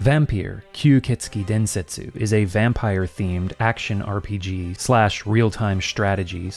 Vampir, Kyuuketsuki Densetsu is a vampire-themed action RPG / real-time strategy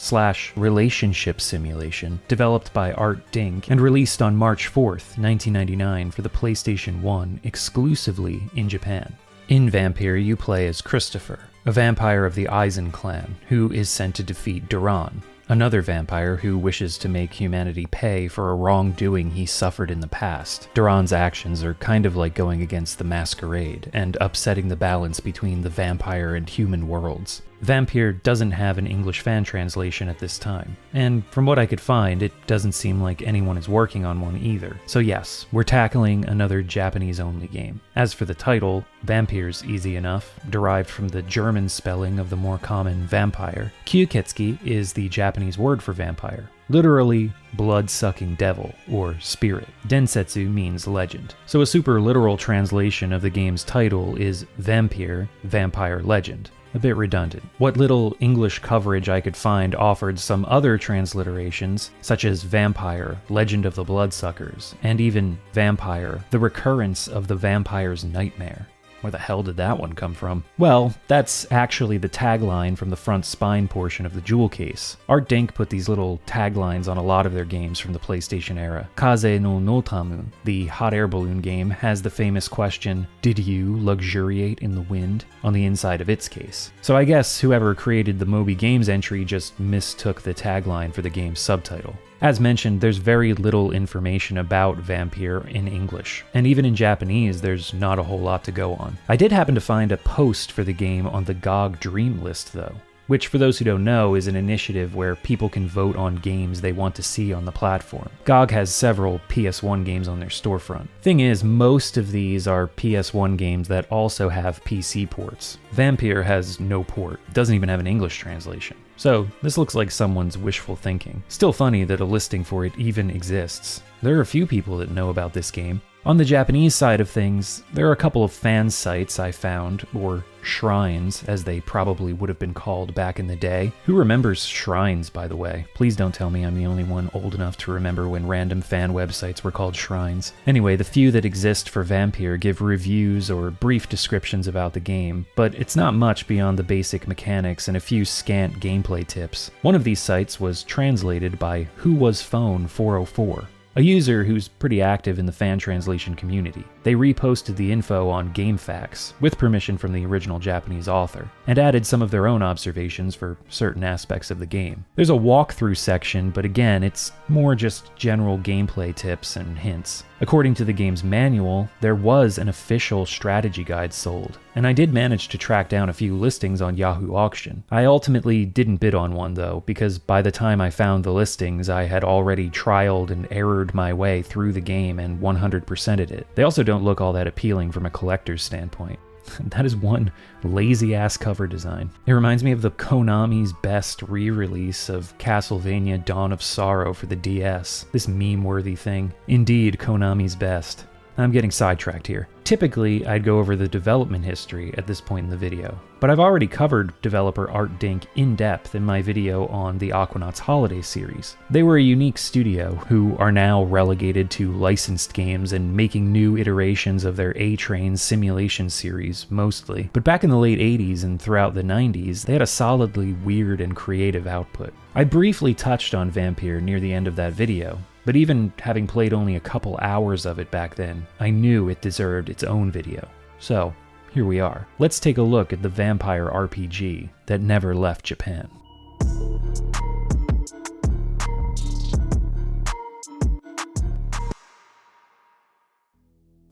/ relationship simulation developed by Artdink and released on March 4th, 1999 for the PlayStation 1 exclusively in Japan. In Vampir, you play as Christopher, a vampire of the Eisen clan who is sent to defeat Duran, another vampire who wishes to make humanity pay for a wrongdoing he suffered in the past. Duran's actions are kind of like going against the masquerade and upsetting the balance between the vampire and human worlds. Vampir doesn't have an English fan translation at this time, and from what I could find, it doesn't seem like anyone is working on one either. So yes, we're tackling another Japanese-only game. As for the title, Vampir's easy enough, derived from the German spelling of the more common vampire. Kyuuketsuki is the Japanese word for vampire, literally blood-sucking devil, or spirit. Densetsu means legend, so a super literal translation of the game's title is Vampir, Vampire Legend. A bit redundant. What little English coverage I could find offered some other transliterations, such as Vampire, Legend of the Bloodsuckers, and even Vampire, The Recurrence of the Vampire's Nightmare. Where the hell did that one come from? Well, that's actually the tagline from the front spine portion of the jewel case. Artdink put these little taglines on a lot of their games from the PlayStation era. Kaze no Notamu, the hot air balloon game, has the famous question, "Did you luxuriate in the wind?" on the inside of its case. So I guess whoever created the Moby Games entry just mistook the tagline for the game's subtitle. As mentioned, there's very little information about Vampir in English, and even in Japanese, there's not a whole lot to go on. I did happen to find a post for the game on the GOG Dream List, though, which, for those who don't know, is an initiative where people can vote on games they want to see on the platform. GOG has several PS1 games on their storefront. Thing is, most of these are PS1 games that also have PC ports. Vampir has no port, doesn't even have an English translation. So, this looks like someone's wishful thinking. Still funny that a listing for it even exists. There are a few people that know about this game. On the Japanese side of things, there are a couple of fan sites I found, or shrines, as they probably would have been called back in the day. Who remembers shrines, by the way? Please don't tell me I'm the only one old enough to remember when random fan websites were called shrines. Anyway, the few that exist for Vampir give reviews or brief descriptions about the game, but it's not much beyond the basic mechanics and a few scant gameplay tips. One of these sites was translated by WhoWasPhone404. A user who's pretty active in the fan translation community. They reposted the info on GameFAQs, with permission from the original Japanese author, and added some of their own observations for certain aspects of the game. There's a walkthrough section, but again, it's more just general gameplay tips and hints. According to the game's manual, there was an official strategy guide sold, and I did manage to track down a few listings on Yahoo Auction. I ultimately didn't bid on one though, because by the time I found the listings, I had already trialed and errored my way through the game and 100%ed it. They also don't look all that appealing from a collector's standpoint. That is one lazy-ass cover design. It reminds me of the Konami's Best re-release of Castlevania Dawn of Sorrow for the DS. This meme-worthy thing. Indeed, Konami's Best. I'm getting sidetracked here. Typically, I'd go over the development history at this point in the video, but I've already covered developer Artdink in depth in my video on the Aquanauts Holiday series. They were a unique studio who are now relegated to licensed games and making new iterations of their A-Train simulation series mostly. But back in the late 80s and throughout the 90s, they had a solidly weird and creative output. I briefly touched on Vampir near the end of that video, but even having played only a couple hours of it back then, I knew it deserved its own video. So, here we are. Let's take a look at the vampire RPG that never left Japan.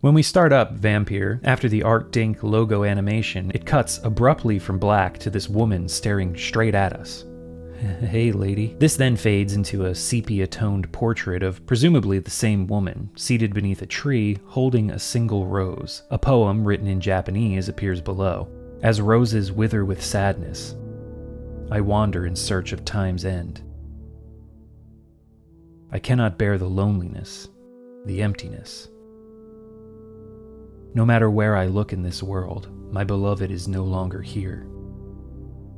When we start up Vampir, after the Artdink logo animation, it cuts abruptly from black to this woman staring straight at us. Hey lady. This then fades into a sepia-toned portrait of presumably the same woman, seated beneath a tree, holding a single rose. A poem written in Japanese appears below. As roses wither with sadness, I wander in search of time's end. I cannot bear the loneliness, the emptiness. No matter where I look in this world, my beloved is no longer here.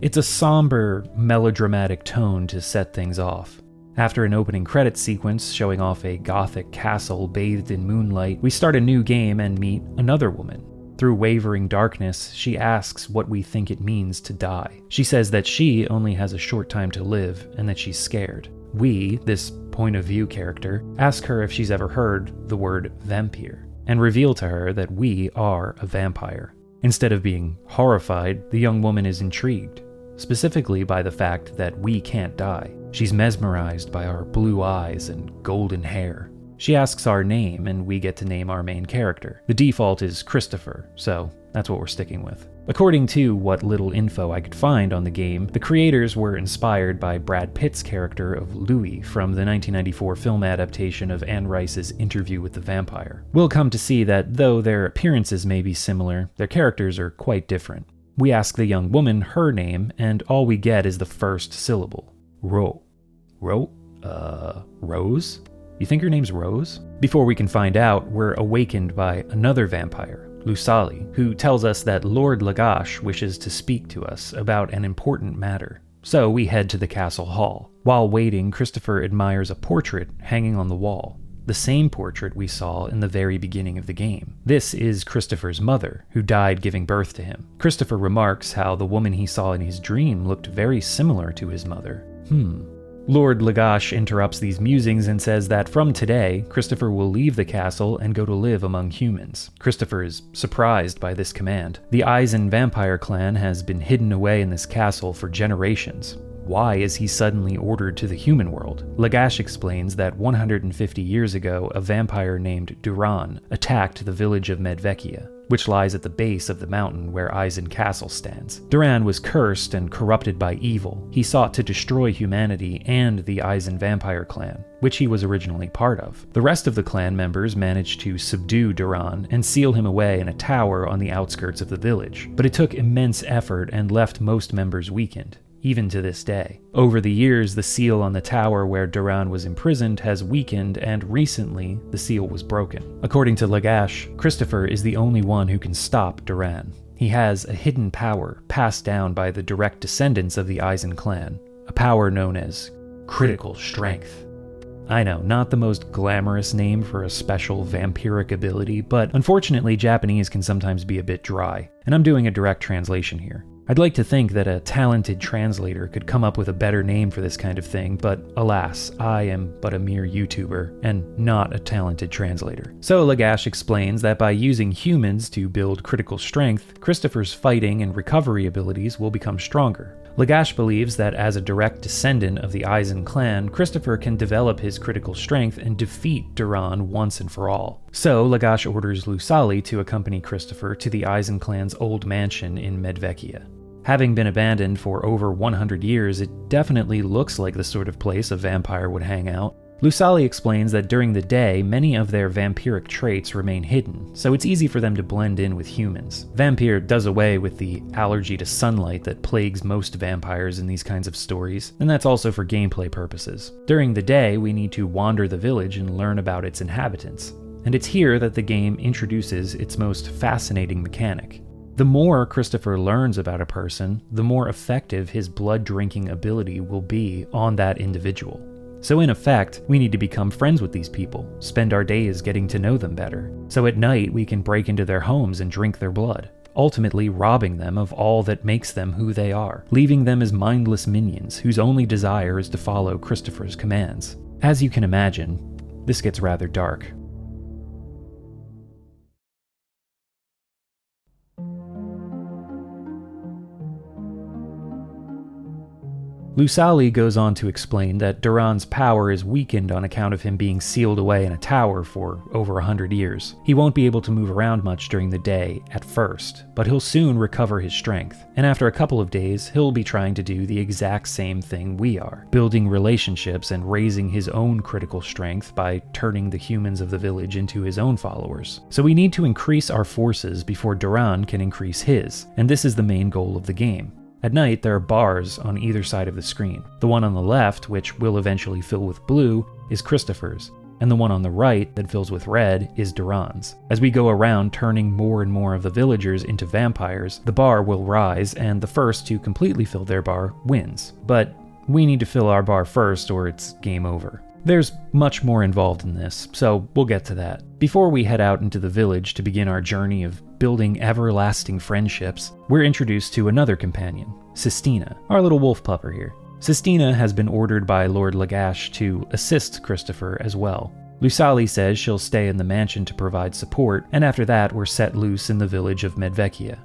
It's a somber, melodramatic tone to set things off. After an opening credits sequence showing off a gothic castle bathed in moonlight, we start a new game and meet another woman. Through wavering darkness, she asks what we think it means to die. She says that she only has a short time to live and that she's scared. We, this point of view character, ask her if she's ever heard the word vampire, and reveal to her that we are a vampire. Instead of being horrified, the young woman is intrigued, specifically by the fact that we can't die. She's mesmerized by our blue eyes and golden hair. She asks our name, and we get to name our main character. The default is Christopher, so that's what we're sticking with. According to what little info I could find on the game, the creators were inspired by Brad Pitt's character of Louis from the 1994 film adaptation of Anne Rice's Interview with the Vampire. We'll come to see that though their appearances may be similar, their characters are quite different. We ask the young woman her name, and all we get is the first syllable. Rose? You think her name's Rose? Before we can find out, we're awakened by another vampire, Lusali, who tells us that Lord Lagash wishes to speak to us about an important matter. So we head to the castle hall. While waiting, Christopher admires a portrait hanging on the wall, the same portrait we saw in the very beginning of the game. This is Christopher's mother, who died giving birth to him. Christopher remarks how the woman he saw in his dream looked very similar to his mother. Lord Lagash interrupts these musings and says that from today, Christopher will leave the castle and go to live among humans. Christopher is surprised by this command. The Eisen vampire clan has been hidden away in this castle for generations. Why is he suddenly ordered to the human world? Lagash explains that 150 years ago, a vampire named Duran attacked the village of Medvekia, which lies at the base of the mountain where Eisen Castle stands. Duran was cursed and corrupted by evil. He sought to destroy humanity and the Eisen vampire clan, which he was originally part of. The rest of the clan members managed to subdue Duran and seal him away in a tower on the outskirts of the village, but it took immense effort and left most members weakened. Even to this day. Over the years, the seal on the tower where Duran was imprisoned has weakened, and recently, the seal was broken. According to Lagash, Christopher is the only one who can stop Duran. He has a hidden power passed down by the direct descendants of the Eisen clan, a power known as critical strength. I know, not the most glamorous name for a special vampiric ability, but unfortunately Japanese can sometimes be a bit dry, and I'm doing a direct translation here. I'd like to think that a talented translator could come up with a better name for this kind of thing, but alas, I am but a mere YouTuber and not a talented translator. So Lagash explains that by using humans to build critical strength, Christopher's fighting and recovery abilities will become stronger. Lagash believes that as a direct descendant of the Eisen clan, Christopher can develop his critical strength and defeat Duran once and for all. So Lagash orders Lusali to accompany Christopher to the Eisen clan's old mansion in Medvekia. Having been abandoned for over 100 years, it definitely looks like the sort of place a vampire would hang out. Lusali explains that during the day, many of their vampiric traits remain hidden, so it's easy for them to blend in with humans. Vampir does away with the allergy to sunlight that plagues most vampires in these kinds of stories, and that's also for gameplay purposes. During the day, we need to wander the village and learn about its inhabitants, and it's here that the game introduces its most fascinating mechanic. The more Christopher learns about a person, the more effective his blood-drinking ability will be on that individual. So in effect, we need to become friends with these people, spend our days getting to know them better. So at night, we can break into their homes and drink their blood, ultimately robbing them of all that makes them who they are, leaving them as mindless minions whose only desire is to follow Christopher's commands. As you can imagine, this gets rather dark. Lusali goes on to explain that Duran's power is weakened on account of him being sealed away in a tower for over 100 years. He won't be able to move around much during the day at first, but he'll soon recover his strength. And after a couple of days, he'll be trying to do the exact same thing we are, building relationships and raising his own critical strength by turning the humans of the village into his own followers. So we need to increase our forces before Duran can increase his, and this is the main goal of the game. At night, there are bars on either side of the screen. The one on the left, which will eventually fill with blue, is Christopher's, and the one on the right that fills with red is Duran's. As we go around turning more and more of the villagers into vampires, the bar will rise, and the first to completely fill their bar wins. But we need to fill our bar first or it's game over. There's much more involved in this, so we'll get to that. Before we head out into the village to begin our journey of building everlasting friendships, we're introduced to another companion, Sistina, our little wolf pupper here. Sistina has been ordered by Lord Lagash to assist Christopher as well. Lusali says she'll stay in the mansion to provide support, and after that we're set loose in the village of Medvekia.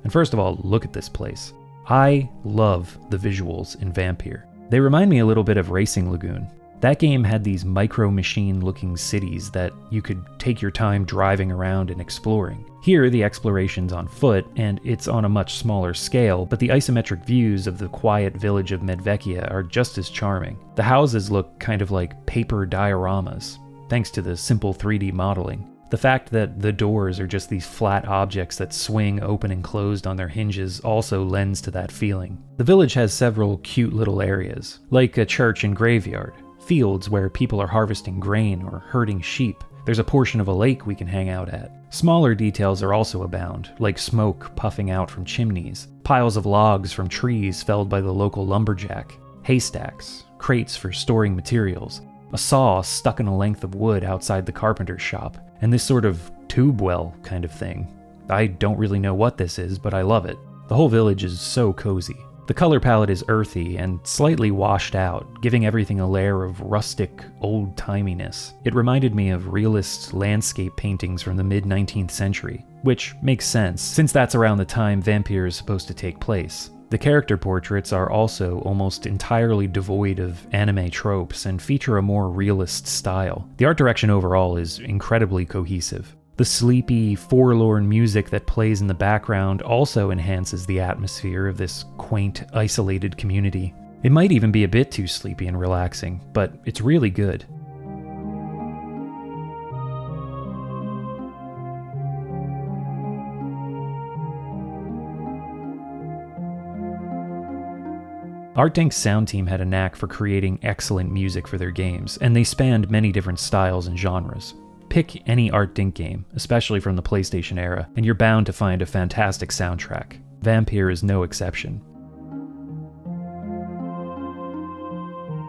And first of all, look at this place. I love the visuals in Vampir. They remind me a little bit of Racing Lagoon. That game had these micro-machine-looking cities that you could take your time driving around and exploring. Here, the exploration's on foot, and it's on a much smaller scale, but the isometric views of the quiet village of Medvekia are just as charming. The houses look kind of like paper dioramas, thanks to the simple 3D modeling. The fact that the doors are just these flat objects that swing open and closed on their hinges also lends to that feeling. The village has several cute little areas, like a church and graveyard, fields where people are harvesting grain or herding sheep. There's a portion of a lake we can hang out at. Smaller details are also abound, like smoke puffing out from chimneys, piles of logs from trees felled by the local lumberjack, haystacks, crates for storing materials, a saw stuck in a length of wood outside the carpenter's shop, and this sort of tube well kind of thing. I don't really know what this is, but I love it. The whole village is so cozy. The color palette is earthy and slightly washed out, giving everything a layer of rustic, old-timiness. It reminded me of realist landscape paintings from the mid-19th century, which makes sense, since that's around the time Vampir is supposed to take place. The character portraits are also almost entirely devoid of anime tropes and feature a more realist style. The art direction overall is incredibly cohesive. The sleepy, forlorn music that plays in the background also enhances the atmosphere of this quaint, isolated community. It might even be a bit too sleepy and relaxing, but it's really good. Artdink's sound team had a knack for creating excellent music for their games, and they spanned many different styles and genres. Pick any Artdink game, especially from the PlayStation era, and you're bound to find a fantastic soundtrack. Vampir is no exception.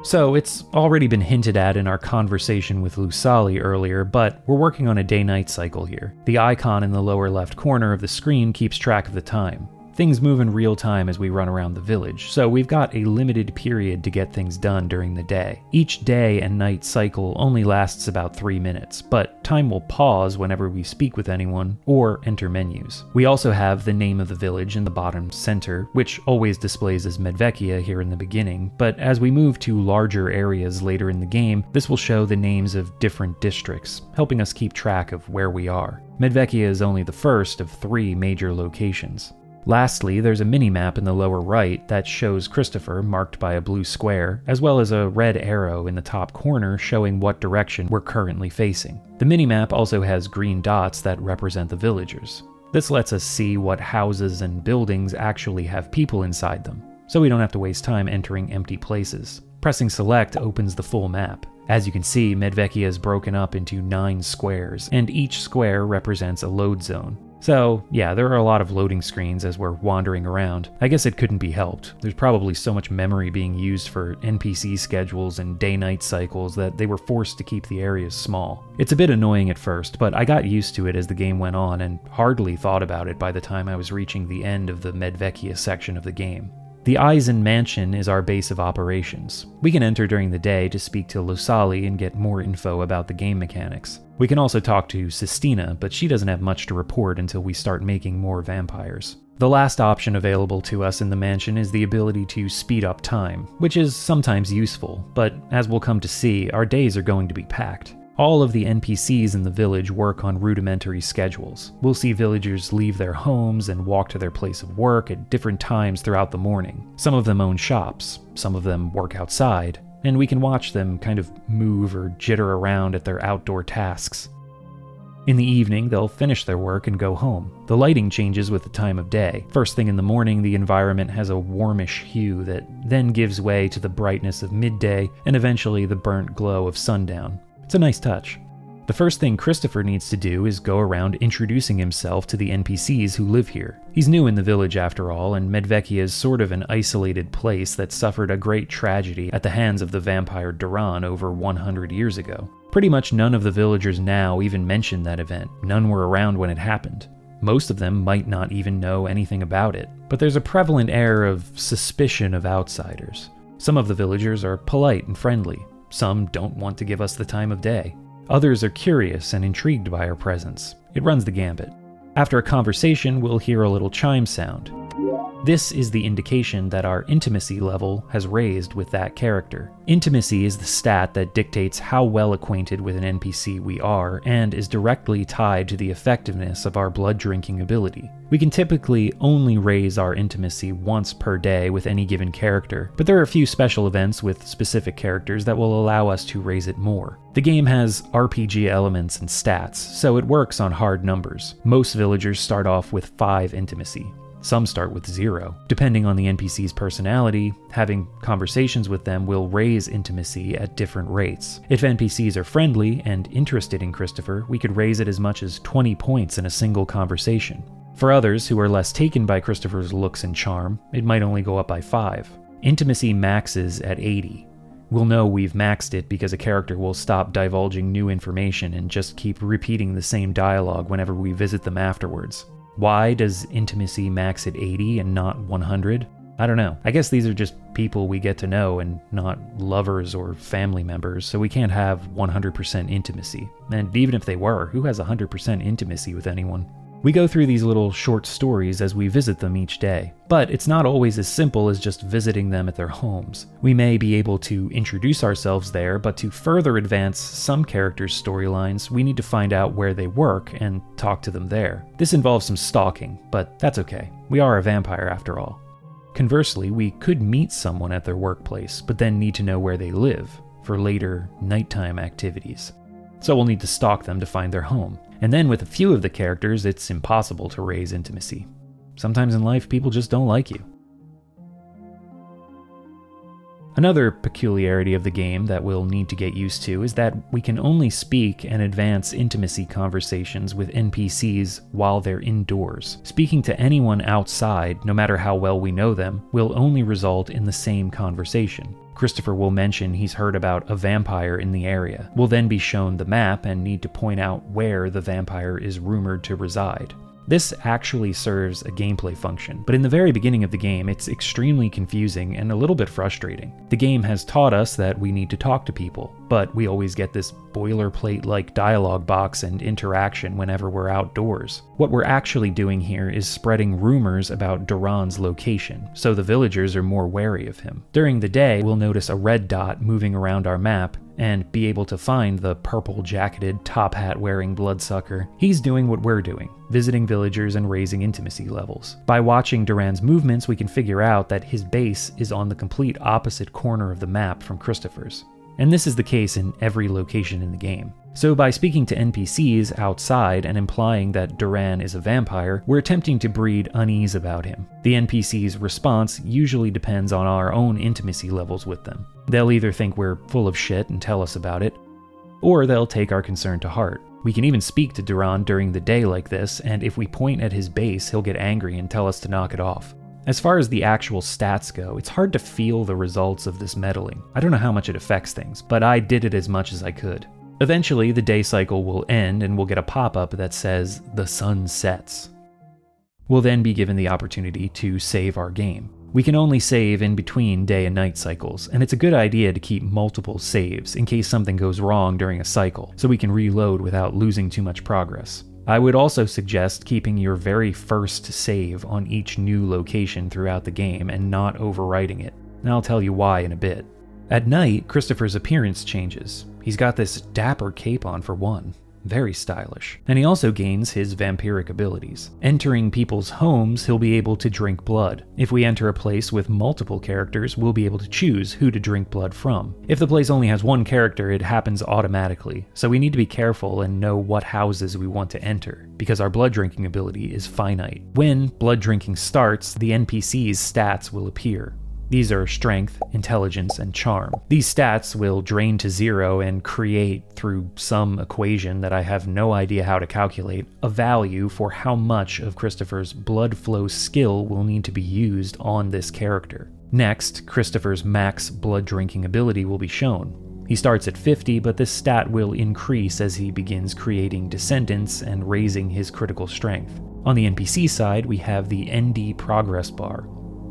So, it's already been hinted at in our conversation with Lusali earlier, but we're working on a day-night cycle here. The icon in the lower left corner of the screen keeps track of the time. Things move in real time as we run around the village, so we've got a limited period to get things done during the day. Each day and night cycle only lasts about 3 minutes, but time will pause whenever we speak with anyone or enter menus. We also have the name of the village in the bottom center, which always displays as Medvekia here in the beginning, but as we move to larger areas later in the game, this will show the names of different districts, helping us keep track of where we are. Medvekia is only the first of 3 major locations. Lastly, there's a mini-map in the lower right that shows Christopher marked by a blue square, as well as a red arrow in the top corner showing what direction we're currently facing. The mini-map also has green dots that represent the villagers. This lets us see what houses and buildings actually have people inside them, so we don't have to waste time entering empty places. Pressing select opens the full map. As you can see, Medvekia is broken up into 9 squares, and each square represents a load zone. So, yeah, there are a lot of loading screens as we're wandering around. I guess it couldn't be helped. There's probably so much memory being used for NPC schedules and day-night cycles that they were forced to keep the areas small. It's a bit annoying at first, but I got used to it as the game went on and hardly thought about it by the time I was reaching the end of the Medvekia section of the game. The Eisen Mansion is our base of operations. We can enter during the day to speak to Lusali and get more info about the game mechanics. We can also talk to Sistina, but she doesn't have much to report until we start making more vampires. The last option available to us in the mansion is the ability to speed up time, which is sometimes useful, but as we'll come to see, our days are going to be packed. All of the NPCs in the village work on rudimentary schedules. We'll see villagers leave their homes and walk to their place of work at different times throughout the morning. Some of them own shops, some of them work outside, and we can watch them kind of move or jitter around at their outdoor tasks. In the evening, they'll finish their work and go home. The lighting changes with the time of day. First thing in the morning, the environment has a warmish hue that then gives way to the brightness of midday and eventually the burnt glow of sundown. It's a nice touch. The first thing Christopher needs to do is go around introducing himself to the NPCs who live here. He's new in the village after all, and Medvekia is sort of an isolated place that suffered a great tragedy at the hands of the vampire Duran over 100 years ago. Pretty much none of the villagers now even mention that event. None were around when it happened. Most of them might not even know anything about it, but there's a prevalent air of suspicion of outsiders. Some of the villagers are polite and friendly. Some don't want to give us the time of day. Others are curious and intrigued by our presence. It runs the gambit. After a conversation, we'll hear a little chime sound. This is the indication that our intimacy level has raised with that character. Intimacy is the stat that dictates how well acquainted with an NPC we are, and is directly tied to the effectiveness of our blood drinking ability. We can typically only raise our intimacy once per day with any given character, but there are a few special events with specific characters that will allow us to raise it more. The game has RPG elements and stats, so it works on hard numbers. Most villagers start off with 5 intimacy. Some start with 0. Depending on the NPC's personality, having conversations with them will raise intimacy at different rates. If NPCs are friendly and interested in Christopher, we could raise it as much as 20 points in a single conversation. For others who are less taken by Christopher's looks and charm, it might only go up by 5. Intimacy maxes at 80. We'll know we've maxed it because a character will stop divulging new information and just keep repeating the same dialogue whenever we visit them afterwards. Why does intimacy max at 80 and not 100? I don't know. I guess these are just people we get to know and not lovers or family members, so we can't have 100% intimacy. And even if they were, who has 100% intimacy with anyone? We go through these little short stories as we visit them each day, but it's not always as simple as just visiting them at their homes. We may be able to introduce ourselves there, but to further advance some characters' storylines, we need to find out where they work and talk to them there. This involves some stalking, but that's okay. We are a vampire after all. Conversely, we could meet someone at their workplace, but then need to know where they live for later nighttime activities. So we'll need to stalk them to find their home. And then with a few of the characters, it's impossible to raise intimacy. Sometimes in life, people just don't like you. Another peculiarity of the game that we'll need to get used to is that we can only speak and advance intimacy conversations with NPCs while they're indoors. Speaking to anyone outside, no matter how well we know them, will only result in the same conversation. Christopher will mention he's heard about a vampire in the area. We'll then be shown the map and need to point out where the vampire is rumored to reside. This actually serves a gameplay function, but in the very beginning of the game, it's extremely confusing and a little bit frustrating. The game has taught us that we need to talk to people, but we always get this boilerplate-like dialogue box and interaction whenever we're outdoors. What we're actually doing here is spreading rumors about Duran's location, so the villagers are more wary of him. During the day, we'll notice a red dot moving around our map, and be able to find the purple-jacketed, top-hat-wearing bloodsucker. He's doing what we're doing, visiting villagers and raising intimacy levels. By watching Duran's movements, we can figure out that his base is on the complete opposite corner of the map from Christopher's. And this is the case in every location in the game. So by speaking to NPCs outside and implying that Duran is a vampire, we're attempting to breed unease about him. The NPC's response usually depends on our own intimacy levels with them. They'll either think we're full of shit and tell us about it, or they'll take our concern to heart. We can even speak to Duran during the day like this, and if we point at his base, he'll get angry and tell us to knock it off. As far as the actual stats go, it's hard to feel the results of this meddling. I don't know how much it affects things, but I did it as much as I could. Eventually, the day cycle will end and we'll get a pop-up that says, "The sun sets." We'll then be given the opportunity to save our game. We can only save in between day and night cycles, and it's a good idea to keep multiple saves in case something goes wrong during a cycle, so we can reload without losing too much progress. I would also suggest keeping your very first save on each new location throughout the game and not overwriting it, and I'll tell you why in a bit. At night, Christopher's appearance changes. He's got this dapper cape on for one. Very stylish. And he also gains his vampiric abilities. Entering people's homes, he'll be able to drink blood. If we enter a place with multiple characters, we'll be able to choose who to drink blood from. If the place only has one character, it happens automatically, so we need to be careful and know what houses we want to enter, because our blood drinking ability is finite. When blood drinking starts, the NPC's stats will appear. These are strength, intelligence, and charm. These stats will drain to 0 and create, through some equation that I have no idea how to calculate, a value for how much of Christopher's blood flow skill will need to be used on this character. Next, Christopher's max blood drinking ability will be shown. He starts at 50, but this stat will increase as he begins creating descendants and raising his critical strength. On the NPC side, we have the ND progress bar.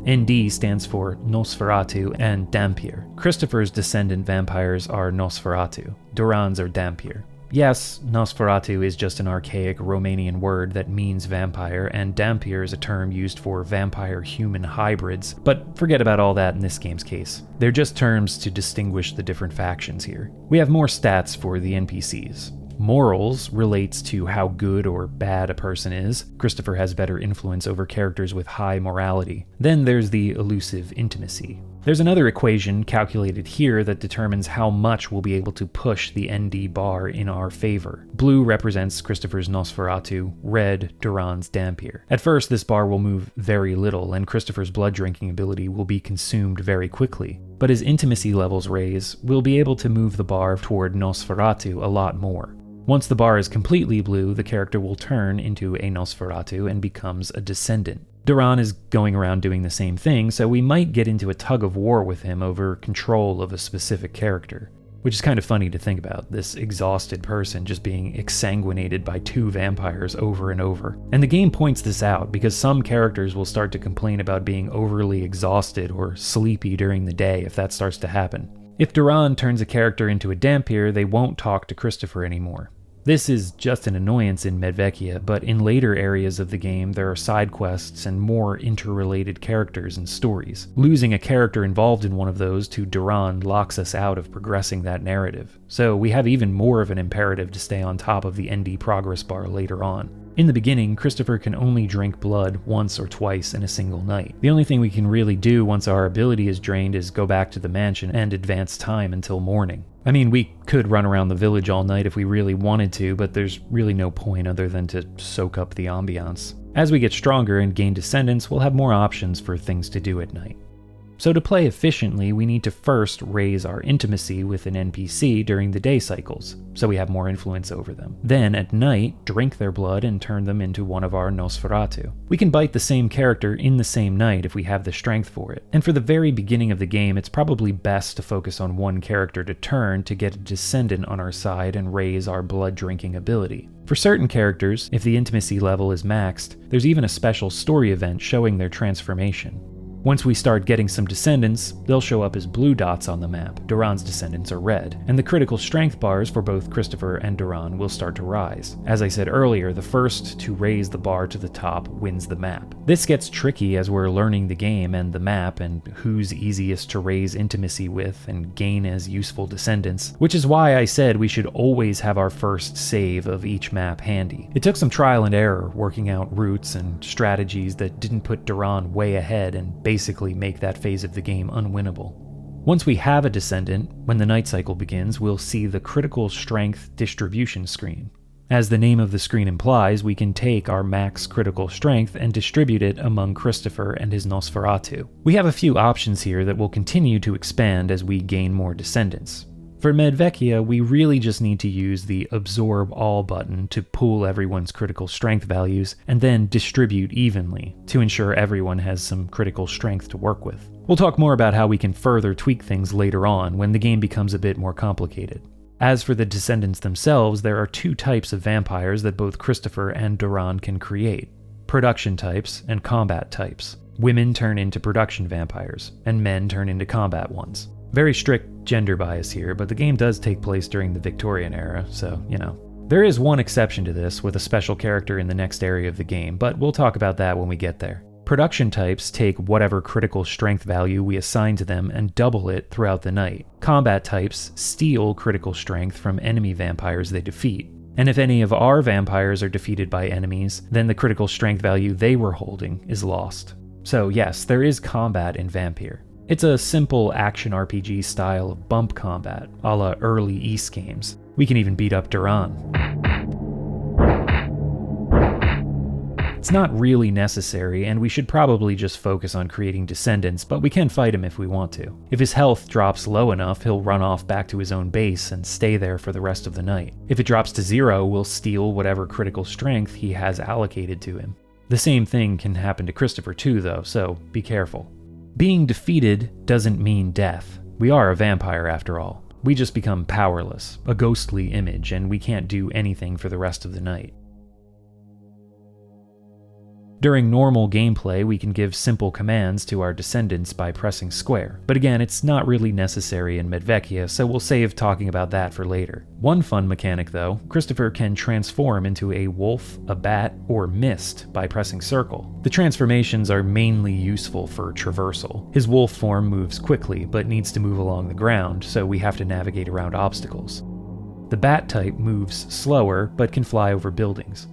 ND stands for Nosferatu and Vampir. Christopher's descendant vampires are Nosferatu. Duran's are Vampir. Yes, Nosferatu is just an archaic Romanian word that means vampire, and Vampir is a term used for vampire-human hybrids, but forget about all that in this game's case. They're just terms to distinguish the different factions here. We have more stats for the NPCs. Morals relates to how good or bad a person is. Christopher has better influence over characters with high morality. Then there's the elusive intimacy. There's another equation calculated here that determines how much we'll be able to push the ND bar in our favor. Blue represents Christopher's Nosferatu, red Duran's Vampir. At first, this bar will move very little, and Christopher's blood drinking ability will be consumed very quickly. But as intimacy levels raise, we'll be able to move the bar toward Nosferatu a lot more. Once the bar is completely blue, the character will turn into a Nosferatu and becomes a descendant. Duran is going around doing the same thing, so we might get into a tug of war with him over control of a specific character. Which is kind of funny to think about, this exhausted person just being exsanguinated by two vampires over and over. And the game points this out, because some characters will start to complain about being overly exhausted or sleepy during the day if that starts to happen. If Duran turns a character into a Vampir, they won't talk to Christopher anymore. This is just an annoyance in Medvekia, but in later areas of the game there are side quests and more interrelated characters and stories. Losing a character involved in one of those to Duran locks us out of progressing that narrative, so we have even more of an imperative to stay on top of the ND progress bar later on. In the beginning, Christopher can only drink blood once or twice in a single night. The only thing we can really do once our ability is drained is go back to the mansion and advance time until morning. I mean, we could run around the village all night if we really wanted to, but there's really no point other than to soak up the ambiance. As we get stronger and gain descendants, we'll have more options for things to do at night. So to play efficiently, we need to first raise our intimacy with an NPC during the day cycles, so we have more influence over them. Then, at night, drink their blood and turn them into one of our Nosferatu. We can bite the same character in the same night if we have the strength for it. And for the very beginning of the game, it's probably best to focus on one character to turn to get a descendant on our side and raise our blood drinking ability. For certain characters, if the intimacy level is maxed, there's even a special story event showing their transformation. Once we start getting some descendants, they'll show up as blue dots on the map. Duran's descendants are red, and the critical strength bars for both Christopher and Duran will start to rise. As I said earlier, the first to raise the bar to the top wins the map. This gets tricky as we're learning the game and the map and who's easiest to raise intimacy with and gain as useful descendants, which is why I said we should always have our first save of each map handy. It took some trial and error working out routes and strategies that didn't put Duran way ahead and basically make that phase of the game unwinnable. Once we have a descendant, when the night cycle begins, we'll see the critical strength distribution screen. As the name of the screen implies, we can take our max critical strength and distribute it among Christopher and his Nosferatu. We have a few options here that will continue to expand as we gain more descendants. For Medvekia, we really just need to use the Absorb All button to pool everyone's critical strength values, and then distribute evenly, to ensure everyone has some critical strength to work with. We'll talk more about how we can further tweak things later on, when the game becomes a bit more complicated. As for the descendants themselves, there are two types of vampires that both Christopher and Duran can create: production types and combat types. Women turn into production vampires, and men turn into combat ones. Very strict gender bias here, but the game does take place during the Victorian era, so, you know. There is one exception to this, with a special character in the next area of the game, but we'll talk about that when we get there. Production types take whatever critical strength value we assign to them and double it throughout the night. Combat types steal critical strength from enemy vampires they defeat. And if any of our vampires are defeated by enemies, then the critical strength value they were holding is lost. So yes, there is combat in Vampir. It's a simple action RPG style of bump combat, a la early Ys games. We can even beat up Duran. It's not really necessary, and we should probably just focus on creating descendants, but we can fight him if we want to. If his health drops low enough, he'll run off back to his own base and stay there for the rest of the night. If it drops to 0, we'll steal whatever critical strength he has allocated to him. The same thing can happen to Christopher too, though, so be careful. Being defeated doesn't mean death. We are a vampire after all. We just become powerless, a ghostly image, and we can't do anything for the rest of the night. During normal gameplay, we can give simple commands to our descendants by pressing square, but again, it's not really necessary in Medvekia, so we'll save talking about that for later. One fun mechanic though, Christopher can transform into a wolf, a bat, or mist by pressing circle. The transformations are mainly useful for traversal. His wolf form moves quickly, but needs to move along the ground, so we have to navigate around obstacles. The bat type moves slower, but can fly over buildings.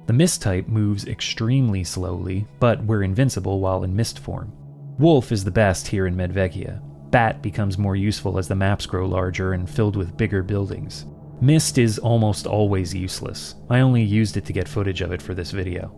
The mist type moves extremely slowly, but we're invincible while in mist form. Wolf is the best here in Medvekia. Bat becomes more useful as the maps grow larger and filled with bigger buildings. Mist is almost always useless. I only used it to get footage of it for this video.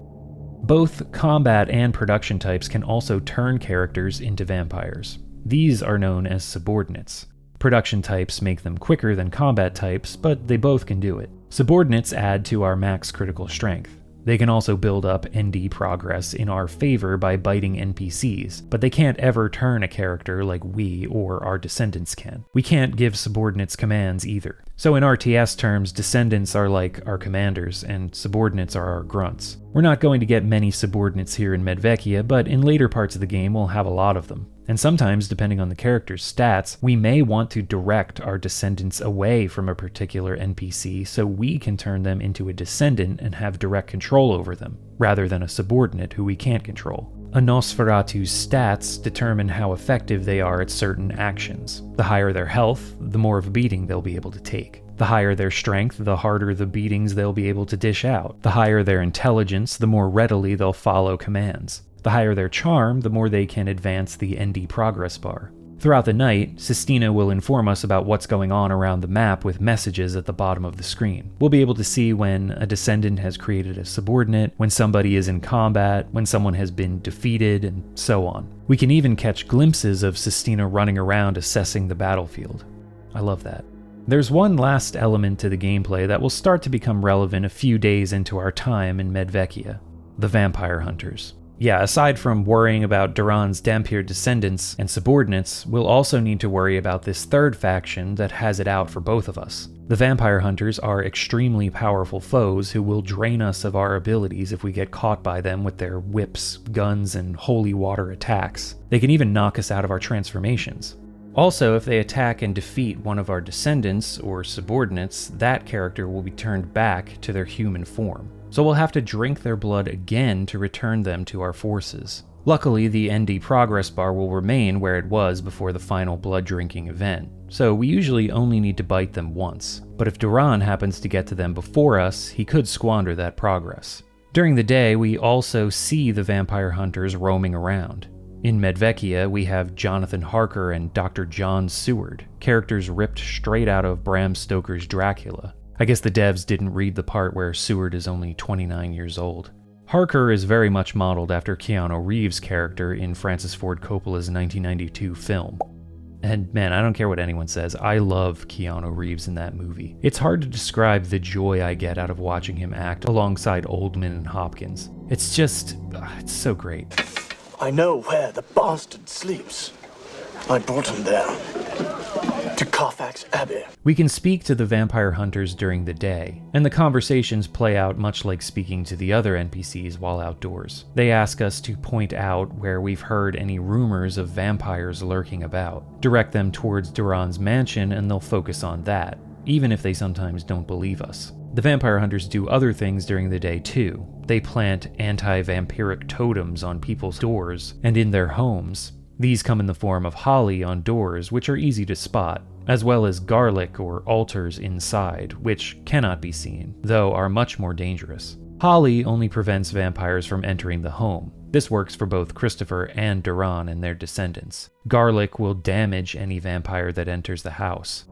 Both combat and production types can also turn characters into vampires. These are known as subordinates. Production types make them quicker than combat types, but they both can do it. Subordinates add to our max critical strength. They can also build up ND progress in our favor by biting NPCs, but they can't ever turn a character like we or our descendants can. We can't give subordinates commands either. So in RTS terms, descendants are like our commanders, and subordinates are our grunts. We're not going to get many subordinates here in Medvekia, but in later parts of the game we'll have a lot of them. And sometimes, depending on the character's stats, we may want to direct our descendants away from a particular NPC so we can turn them into a descendant and have direct control over them, rather than a subordinate who we can't control. A Nosferatu's stats determine how effective they are at certain actions. The higher their health, the more of a beating they'll be able to take. The higher their strength, the harder the beatings they'll be able to dish out. The higher their intelligence, the more readily they'll follow commands. The higher their charm, the more they can advance the ND progress bar. Throughout the night, Sistina will inform us about what's going on around the map with messages at the bottom of the screen. We'll be able to see when a descendant has created a subordinate, when somebody is in combat, when someone has been defeated, and so on. We can even catch glimpses of Sistina running around assessing the battlefield. I love that. There's one last element to the gameplay that will start to become relevant a few days into our time in Medvekia: the vampire hunters. Yeah, aside from worrying about Duran's Vampir descendants and subordinates, we'll also need to worry about this third faction that has it out for both of us. The vampire hunters are extremely powerful foes who will drain us of our abilities if we get caught by them with their whips, guns, and holy water attacks. They can even knock us out of our transformations. Also, if they attack and defeat one of our descendants or subordinates, that character will be turned back to their human form. So we'll have to drink their blood again to return them to our forces. Luckily, the ND progress bar will remain where it was before the final blood drinking event, so we usually only need to bite them once. But if Duran happens to get to them before us, he could squander that progress. During the day, we also see the vampire hunters roaming around. In Medvekia, we have Jonathan Harker and Dr. John Seward, characters ripped straight out of Bram Stoker's Dracula. I guess the devs didn't read the part where Seward is only 29 years old. Harker is very much modeled after Keanu Reeves' character in Francis Ford Coppola's 1992 film. And man, I don't care what anyone says, I love Keanu Reeves in that movie. It's hard to describe the joy I get out of watching him act alongside Oldman and Hopkins. It's just, it's so great. I know where the bastard sleeps. I brought him there. To Carfax Abbey. We can speak to the vampire hunters during the day, and the conversations play out much like speaking to the other NPCs while outdoors. They ask us to point out where we've heard any rumors of vampires lurking about, direct them towards Duran's mansion, and they'll focus on that, even if they sometimes don't believe us. The vampire hunters do other things during the day too. They plant anti-vampiric totems on people's doors and in their homes. These come in the form of holly on doors, which are easy to spot, as well as garlic or altars inside, which cannot be seen, though are much more dangerous. Holly only prevents vampires from entering the home. This works for both Christopher and Duran and their descendants. Garlic will damage any vampire that enters the house.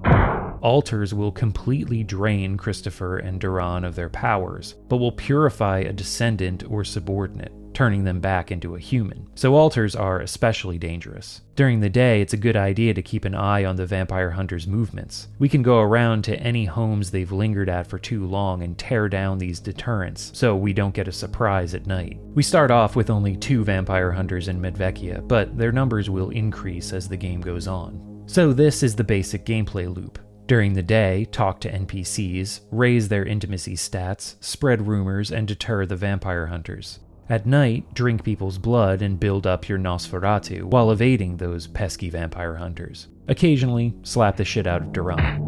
Altars will completely drain Christopher and Duran of their powers, but will purify a descendant or subordinate, turning them back into a human. So altars are especially dangerous. During the day, it's a good idea to keep an eye on the vampire hunters' movements. We can go around to any homes they've lingered at for too long and tear down these deterrents, so we don't get a surprise at night. We start off with only 2 vampire hunters in Medvekia, but their numbers will increase as the game goes on. So this is the basic gameplay loop. During the day, talk to NPCs, raise their intimacy stats, spread rumors, and deter the vampire hunters. At night, drink people's blood and build up your Nosferatu while evading those pesky vampire hunters. Occasionally, slap the shit out of Duran.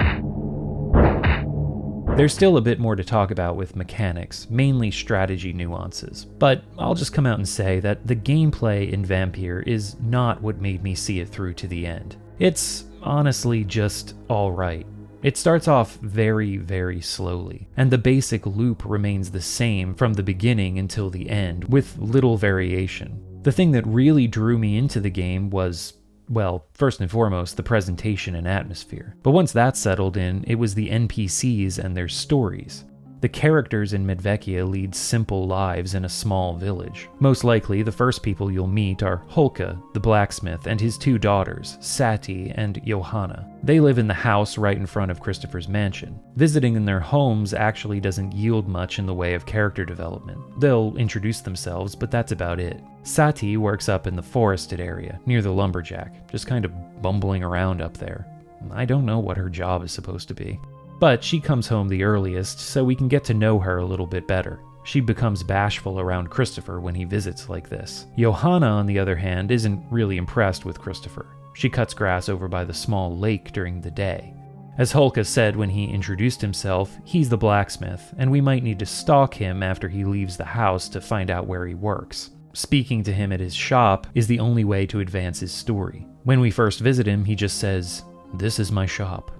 There's still a bit more to talk about with mechanics, mainly strategy nuances, but I'll just come out and say that the gameplay in Vampir is not what made me see it through to the end. It's honestly just alright. It starts off very, very slowly, and the basic loop remains the same from the beginning until the end, with little variation. The thing that really drew me into the game was, well, first and foremost, the presentation and atmosphere. But once that settled in, it was the NPCs and their stories. The characters in Medvekia lead simple lives in a small village. Most likely, the first people you'll meet are Holka, the blacksmith, and his two daughters, Sati and Johanna. They live in the house right in front of Christopher's mansion. Visiting in their homes actually doesn't yield much in the way of character development. They'll introduce themselves, but that's about it. Sati works up in the forested area, near the lumberjack, just kind of bumbling around up there. I don't know what her job is supposed to be. But she comes home the earliest, so we can get to know her a little bit better. She becomes bashful around Christopher when he visits like this. Johanna, on the other hand, isn't really impressed with Christopher. She cuts grass over by the small lake during the day. As Holka said when he introduced himself, he's the blacksmith, and we might need to stalk him after he leaves the house to find out where he works. Speaking to him at his shop is the only way to advance his story. When we first visit him, he just says, "This is my shop."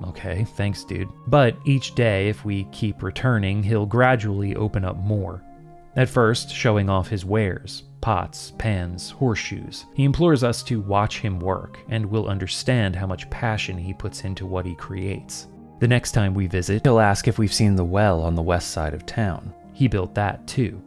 Okay, thanks dude. But each day, if we keep returning, he'll gradually open up more. At first, showing off his wares, pots, pans, horseshoes. He implores us to watch him work, and we'll understand how much passion he puts into what he creates. The next time we visit, he'll ask if we've seen the well on the west side of town. He built that too.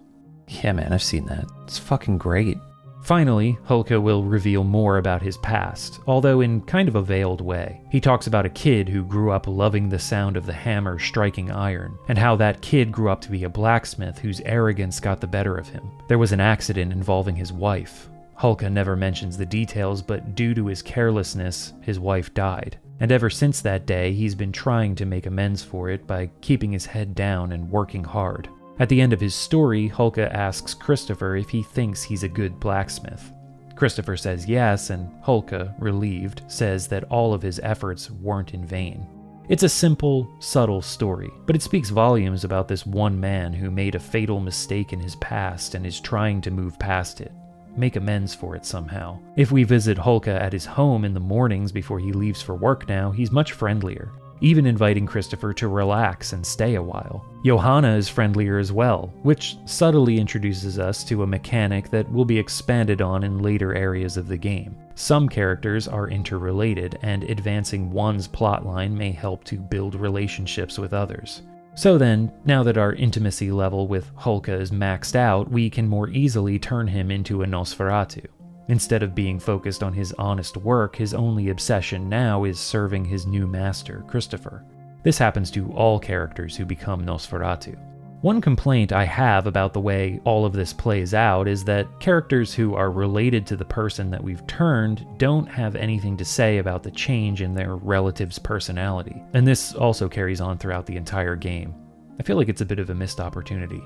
Yeah man, I've seen that. It's fucking great. Finally, Holka will reveal more about his past, although in kind of a veiled way. He talks about a kid who grew up loving the sound of the hammer striking iron, and how that kid grew up to be a blacksmith whose arrogance got the better of him. There was an accident involving his wife. Holka never mentions the details, but due to his carelessness, his wife died. And ever since that day, he's been trying to make amends for it by keeping his head down and working hard. At the end of his story, Holka asks Christopher if he thinks he's a good blacksmith. Christopher says yes, and Holka, relieved, says that all of his efforts weren't in vain. It's a simple, subtle story, but it speaks volumes about this one man who made a fatal mistake in his past and is trying to move past it, make amends for it somehow. If we visit Holka at his home in the mornings before he leaves for work now, he's much friendlier, even inviting Christopher to relax and stay a while. Johanna is friendlier as well, which subtly introduces us to a mechanic that will be expanded on in later areas of the game. Some characters are interrelated, and advancing one's plotline may help to build relationships with others. So then, now that our intimacy level with Holka is maxed out, we can more easily turn him into a Nosferatu. Instead of being focused on his honest work, his only obsession now is serving his new master, Christopher. This happens to all characters who become Nosferatu. One complaint I have about the way all of this plays out is that characters who are related to the person that we've turned don't have anything to say about the change in their relative's personality. And this also carries on throughout the entire game. I feel like it's a bit of a missed opportunity.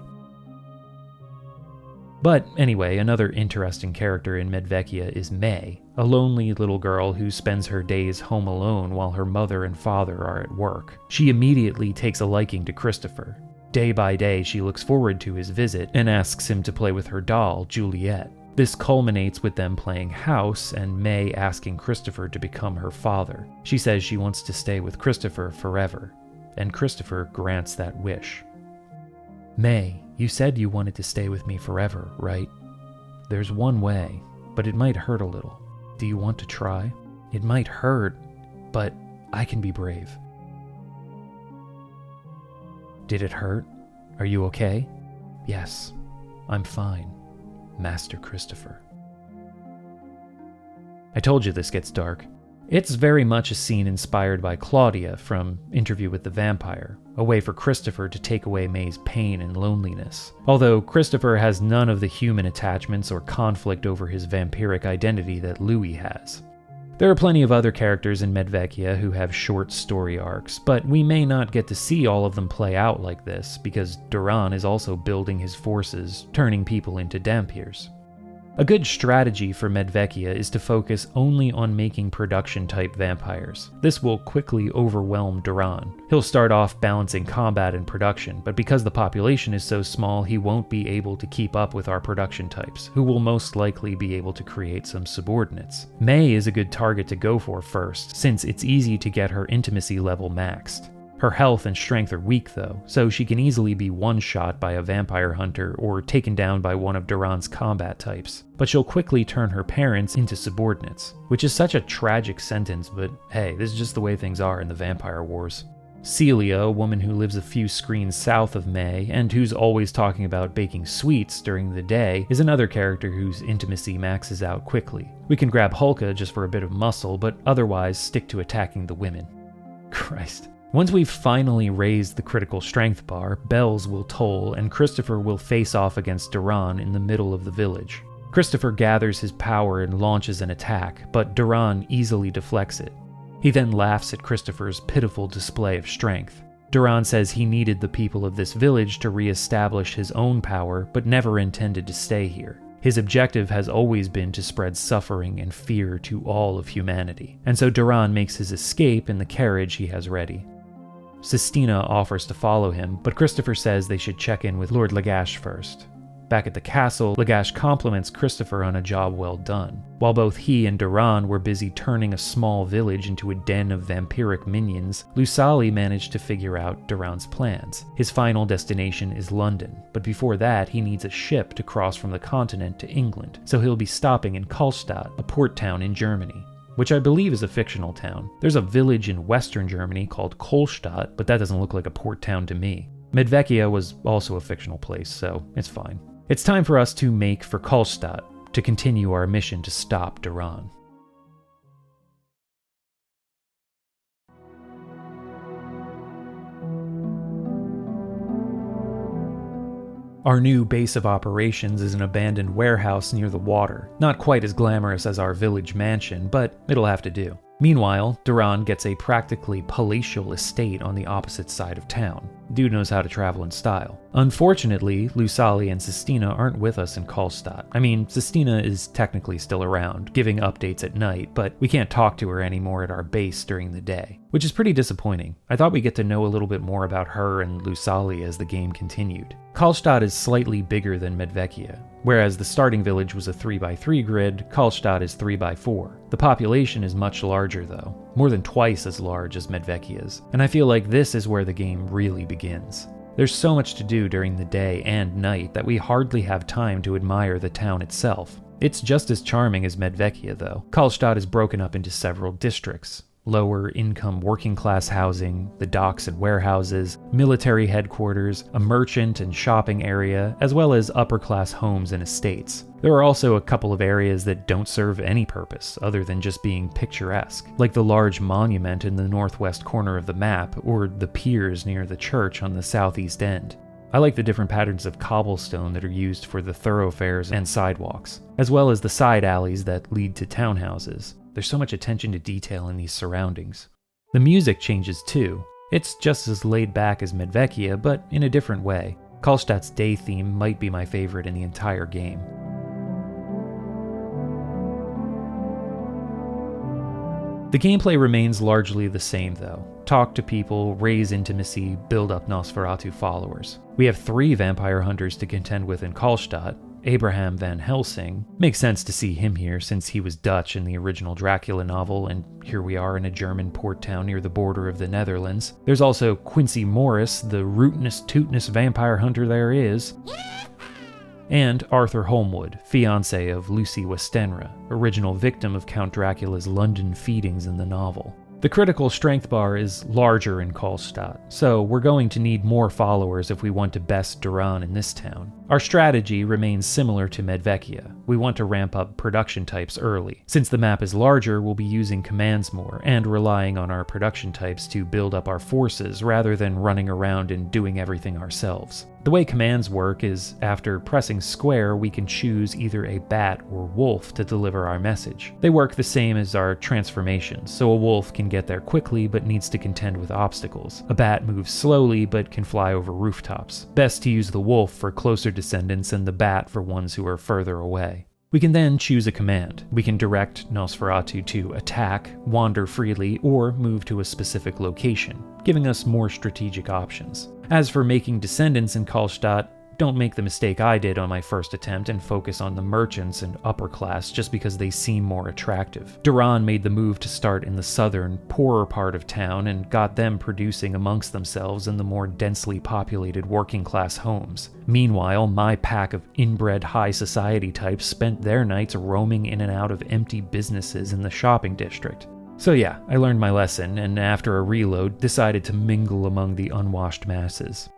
But anyway, another interesting character in Medvekia is May, a lonely little girl who spends her days home alone while her mother and father are at work. She immediately takes a liking to Christopher. Day by day, she looks forward to his visit and asks him to play with her doll, Juliet. This culminates with them playing house and May asking Christopher to become her father. She says she wants to stay with Christopher forever, and Christopher grants that wish. May, you said you wanted to stay with me forever, right? There's one way, but it might hurt a little. Do you want to try? It might hurt, but I can be brave. Did it hurt? Are you okay? Yes, I'm fine, Master Christopher. I told you this gets dark. It's very much a scene inspired by Claudia from Interview with the Vampire, a way for Christopher to take away May's pain and loneliness. Although Christopher has none of the human attachments or conflict over his vampiric identity that Louis has. There are plenty of other characters in Medvekia who have short story arcs, but we may not get to see all of them play out like this, because Duran is also building his forces, turning people into vampirs. A good strategy for Medvekia is to focus only on making production-type vampires. This will quickly overwhelm Duran. He'll start off balancing combat and production, but because the population is so small, he won't be able to keep up with our production types, who will most likely be able to create some subordinates. May is a good target to go for first, since it's easy to get her intimacy level maxed. Her health and strength are weak though, so she can easily be one-shot by a vampire hunter or taken down by one of Duran's combat types. But she'll quickly turn her parents into subordinates, which is such a tragic sentence, but hey, this is just the way things are in the vampire wars. Celia, a woman who lives a few screens south of May, and who's always talking about baking sweets during the day, is another character whose intimacy maxes out quickly. We can grab Hulka just for a bit of muscle, but otherwise stick to attacking the women. Christ. Once we've finally raised the critical strength bar, bells will toll and Christopher will face off against Duran in the middle of the village. Christopher gathers his power and launches an attack, but Duran easily deflects it. He then laughs at Christopher's pitiful display of strength. Duran says he needed the people of this village to re-establish his own power, but never intended to stay here. His objective has always been to spread suffering and fear to all of humanity, and so Duran makes his escape in the carriage he has ready. Sistina offers to follow him, but Christopher says they should check in with Lord Lagash first. Back at the castle, Lagash compliments Christopher on a job well done. While both he and Duran were busy turning a small village into a den of vampiric minions, Lusali managed to figure out Duran's plans. His final destination is London, but before that he needs a ship to cross from the continent to England, so he'll be stopping in Calstatt, a port town in Germany, which I believe is a fictional town. There's a village in western Germany called Calstatt, but that doesn't look like a port town to me. Medvekia was also a fictional place, so it's fine. It's time for us to make for Calstatt to continue our mission to stop Duran. Our new base of operations is an abandoned warehouse near the water. Not quite as glamorous as our village mansion, but it'll have to do. Meanwhile, Duran gets a practically palatial estate on the opposite side of town. Dude knows how to travel in style. Unfortunately, Lusali and Sistina aren't with us in Calstatt. I mean, Sistina is technically still around, giving updates at night, but we can't talk to her anymore at our base during the day, which is pretty disappointing. I thought we'd get to know a little bit more about her and Lusali as the game continued. Calstatt is slightly bigger than Medvekia. Whereas the starting village was a 3x3 grid, Calstatt is 3x4. The population is much larger though, more than twice as large as Medvekia's, and I feel like this is where the game really begins. There's so much to do during the day and night that we hardly have time to admire the town itself. It's just as charming as Medvekia though. Calstatt is broken up into several districts. Lower income working class housing, the docks and warehouses, military headquarters, a merchant and shopping area, as well as upper class homes and estates. There are also a couple of areas that don't serve any purpose other than just being picturesque, like the large monument in the northwest corner of the map or the piers near the church on the southeast end. I like the different patterns of cobblestone that are used for the thoroughfares and sidewalks, as well as the side alleys that lead to townhouses. There's so much attention to detail in these surroundings. The music changes too. It's just as laid back as Medvekia, but in a different way. Calstatt's day theme might be my favorite in the entire game. The gameplay remains largely the same though. Talk to people, raise intimacy, build up Nosferatu followers. We have 3 vampire hunters to contend with in Calstatt. Abraham van Helsing. Makes sense to see him here since he was Dutch in the original Dracula novel, and here we are in a German port town near the border of the Netherlands. There's also Quincy Morris, the rootinest tootinest vampire hunter there is. And Arthur Holmwood, fiancé of Lucy Westenra, original victim of Count Dracula's London feedings in the novel. The critical strength bar is larger in Calstatt, so we're going to need more followers if we want to best Duran in this town. Our strategy remains similar to Medvekia. We want to ramp up production types early. Since the map is larger, we'll be using commands more and relying on our production types to build up our forces rather than running around and doing everything ourselves. The way commands work is, after pressing square, we can choose either a bat or wolf to deliver our message. They work the same as our transformations, so a wolf can get there quickly but needs to contend with obstacles. A bat moves slowly but can fly over rooftops. Best to use the wolf for closer descendants and the bat for ones who are further away. We can then choose a command. We can direct Nosferatu to attack, wander freely, or move to a specific location, giving us more strategic options. As for making descendants in Calstatt, don't make the mistake I did on my first attempt and focus on the merchants and upper class just because they seem more attractive. Duran made the move to start in the southern, poorer part of town and got them producing amongst themselves in the more densely populated working class homes. Meanwhile, my pack of inbred high society types spent their nights roaming in and out of empty businesses in the shopping district. So yeah, I learned my lesson and after a reload decided to mingle among the unwashed masses.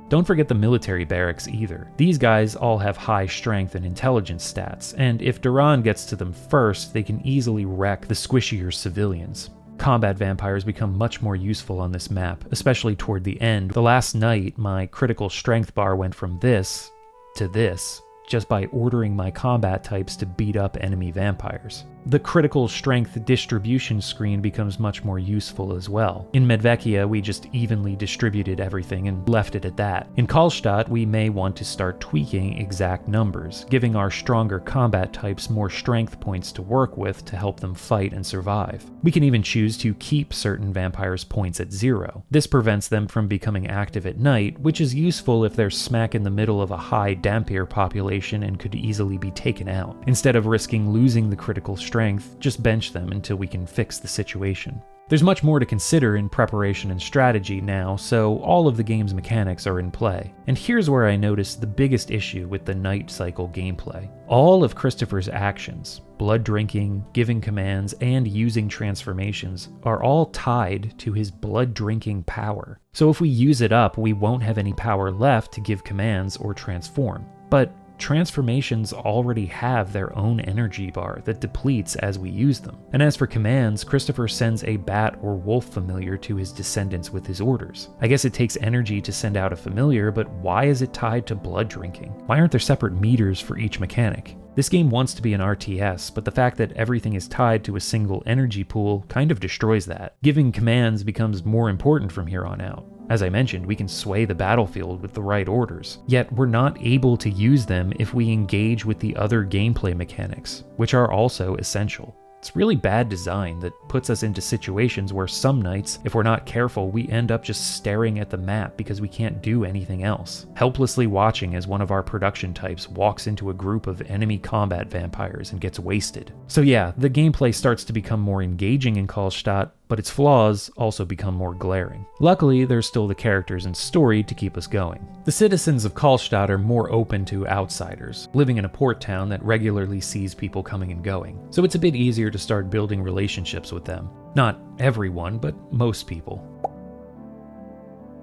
Don't forget the military barracks either. These guys all have high strength and intelligence stats, and if Duran gets to them first, they can easily wreck the squishier civilians. Combat vampires become much more useful on this map, especially toward the end. The last night, my critical strength bar went from this to this, just by ordering my combat types to beat up enemy vampires. The critical strength distribution screen becomes much more useful as well. In Medvekia, we just evenly distributed everything and left it at that. In Calstatt, we may want to start tweaking exact numbers, giving our stronger combat types more strength points to work with to help them fight and survive. We can even choose to keep certain vampires' points at 0. This prevents them from becoming active at night, which is useful if they're smack in the middle of a high Vampir population and could easily be taken out. Instead of risking losing the critical strength, just bench them until we can fix the situation. There's much more to consider in preparation and strategy now, so all of the game's mechanics are in play. And here's where I noticed the biggest issue with the night cycle gameplay. All of Christopher's actions, blood drinking, giving commands, and using transformations, are all tied to his blood drinking power. So if we use it up, we won't have any power left to give commands or transform. But transformations already have their own energy bar that depletes as we use them. And as for commands, Christopher sends a bat or wolf familiar to his descendants with his orders. I guess it takes energy to send out a familiar, but why is it tied to blood drinking? Why aren't there separate meters for each mechanic? This game wants to be an RTS, but the fact that everything is tied to a single energy pool kind of destroys that. Giving commands becomes more important from here on out. As I mentioned, we can sway the battlefield with the right orders, yet we're not able to use them if we engage with the other gameplay mechanics, which are also essential. It's really bad design that puts us into situations where some nights, if we're not careful, we end up just staring at the map because we can't do anything else, helplessly watching as one of our production types walks into a group of enemy combat vampires and gets wasted. So yeah, the gameplay starts to become more engaging in Calstatt, but its flaws also become more glaring. Luckily, there's still the characters and story to keep us going. The citizens of Calstatt are more open to outsiders, living in a port town that regularly sees people coming and going, so it's a bit easier to start building relationships with them. Not everyone, but most people.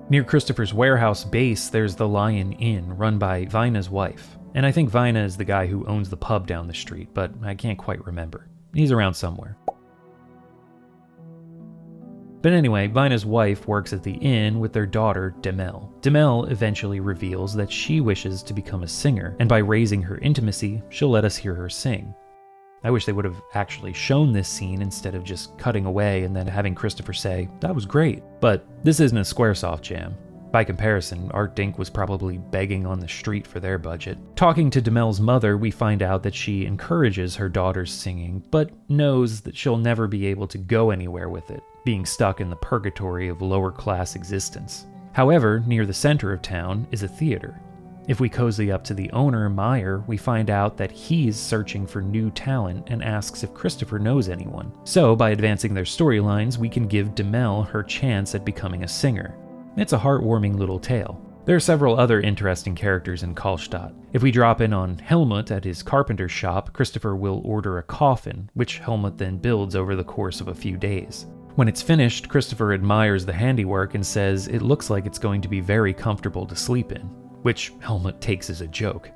Near Christopher's warehouse base, there's the Lion Inn, run by Vina's wife. And I think Vina is the guy who owns the pub down the street, but I can't quite remember. He's around somewhere. But anyway, Vina's wife works at the inn with their daughter, Demel. Demel eventually reveals that she wishes to become a singer, and by raising her intimacy, she'll let us hear her sing. I wish they would have actually shown this scene instead of just cutting away and then having Christopher say, "That was great." But this isn't a Squaresoft jam. By comparison, Artdink was probably begging on the street for their budget. Talking to Demel's mother, we find out that she encourages her daughter's singing, but knows that she'll never be able to go anywhere with it, being stuck in the purgatory of lower-class existence. However, near the center of town is a theater. If we cozy up to the owner, Meyer, we find out that he's searching for new talent and asks if Christopher knows anyone. So, by advancing their storylines, we can give Demel her chance at becoming a singer. It's a heartwarming little tale. There are several other interesting characters in Calstatt. If we drop in on Helmut at his carpenter's shop, Christopher will order a coffin, which Helmut then builds over the course of a few days. When it's finished, Christopher admires the handiwork and says it looks like it's going to be very comfortable to sleep in, which Helmut takes as a joke.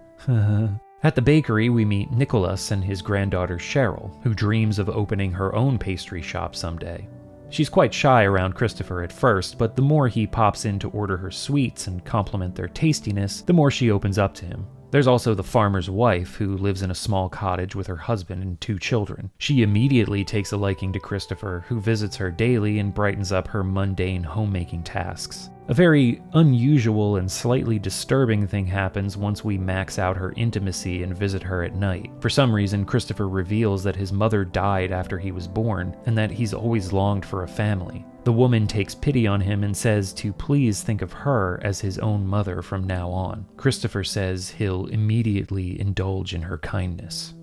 At the bakery, we meet Nicholas and his granddaughter Cheryl, who dreams of opening her own pastry shop someday. She's quite shy around Christopher at first, but the more he pops in to order her sweets and compliment their tastiness, the more she opens up to him. There's also the farmer's wife, who lives in a small cottage with her husband and 2 children. She immediately takes a liking to Christopher, who visits her daily and brightens up her mundane homemaking tasks. A very unusual and slightly disturbing thing happens once we max out her intimacy and visit her at night. For some reason, Christopher reveals that his mother died after he was born, and that he's always longed for a family. The woman takes pity on him and says to please think of her as his own mother from now on. Christopher says he'll immediately indulge in her kindness.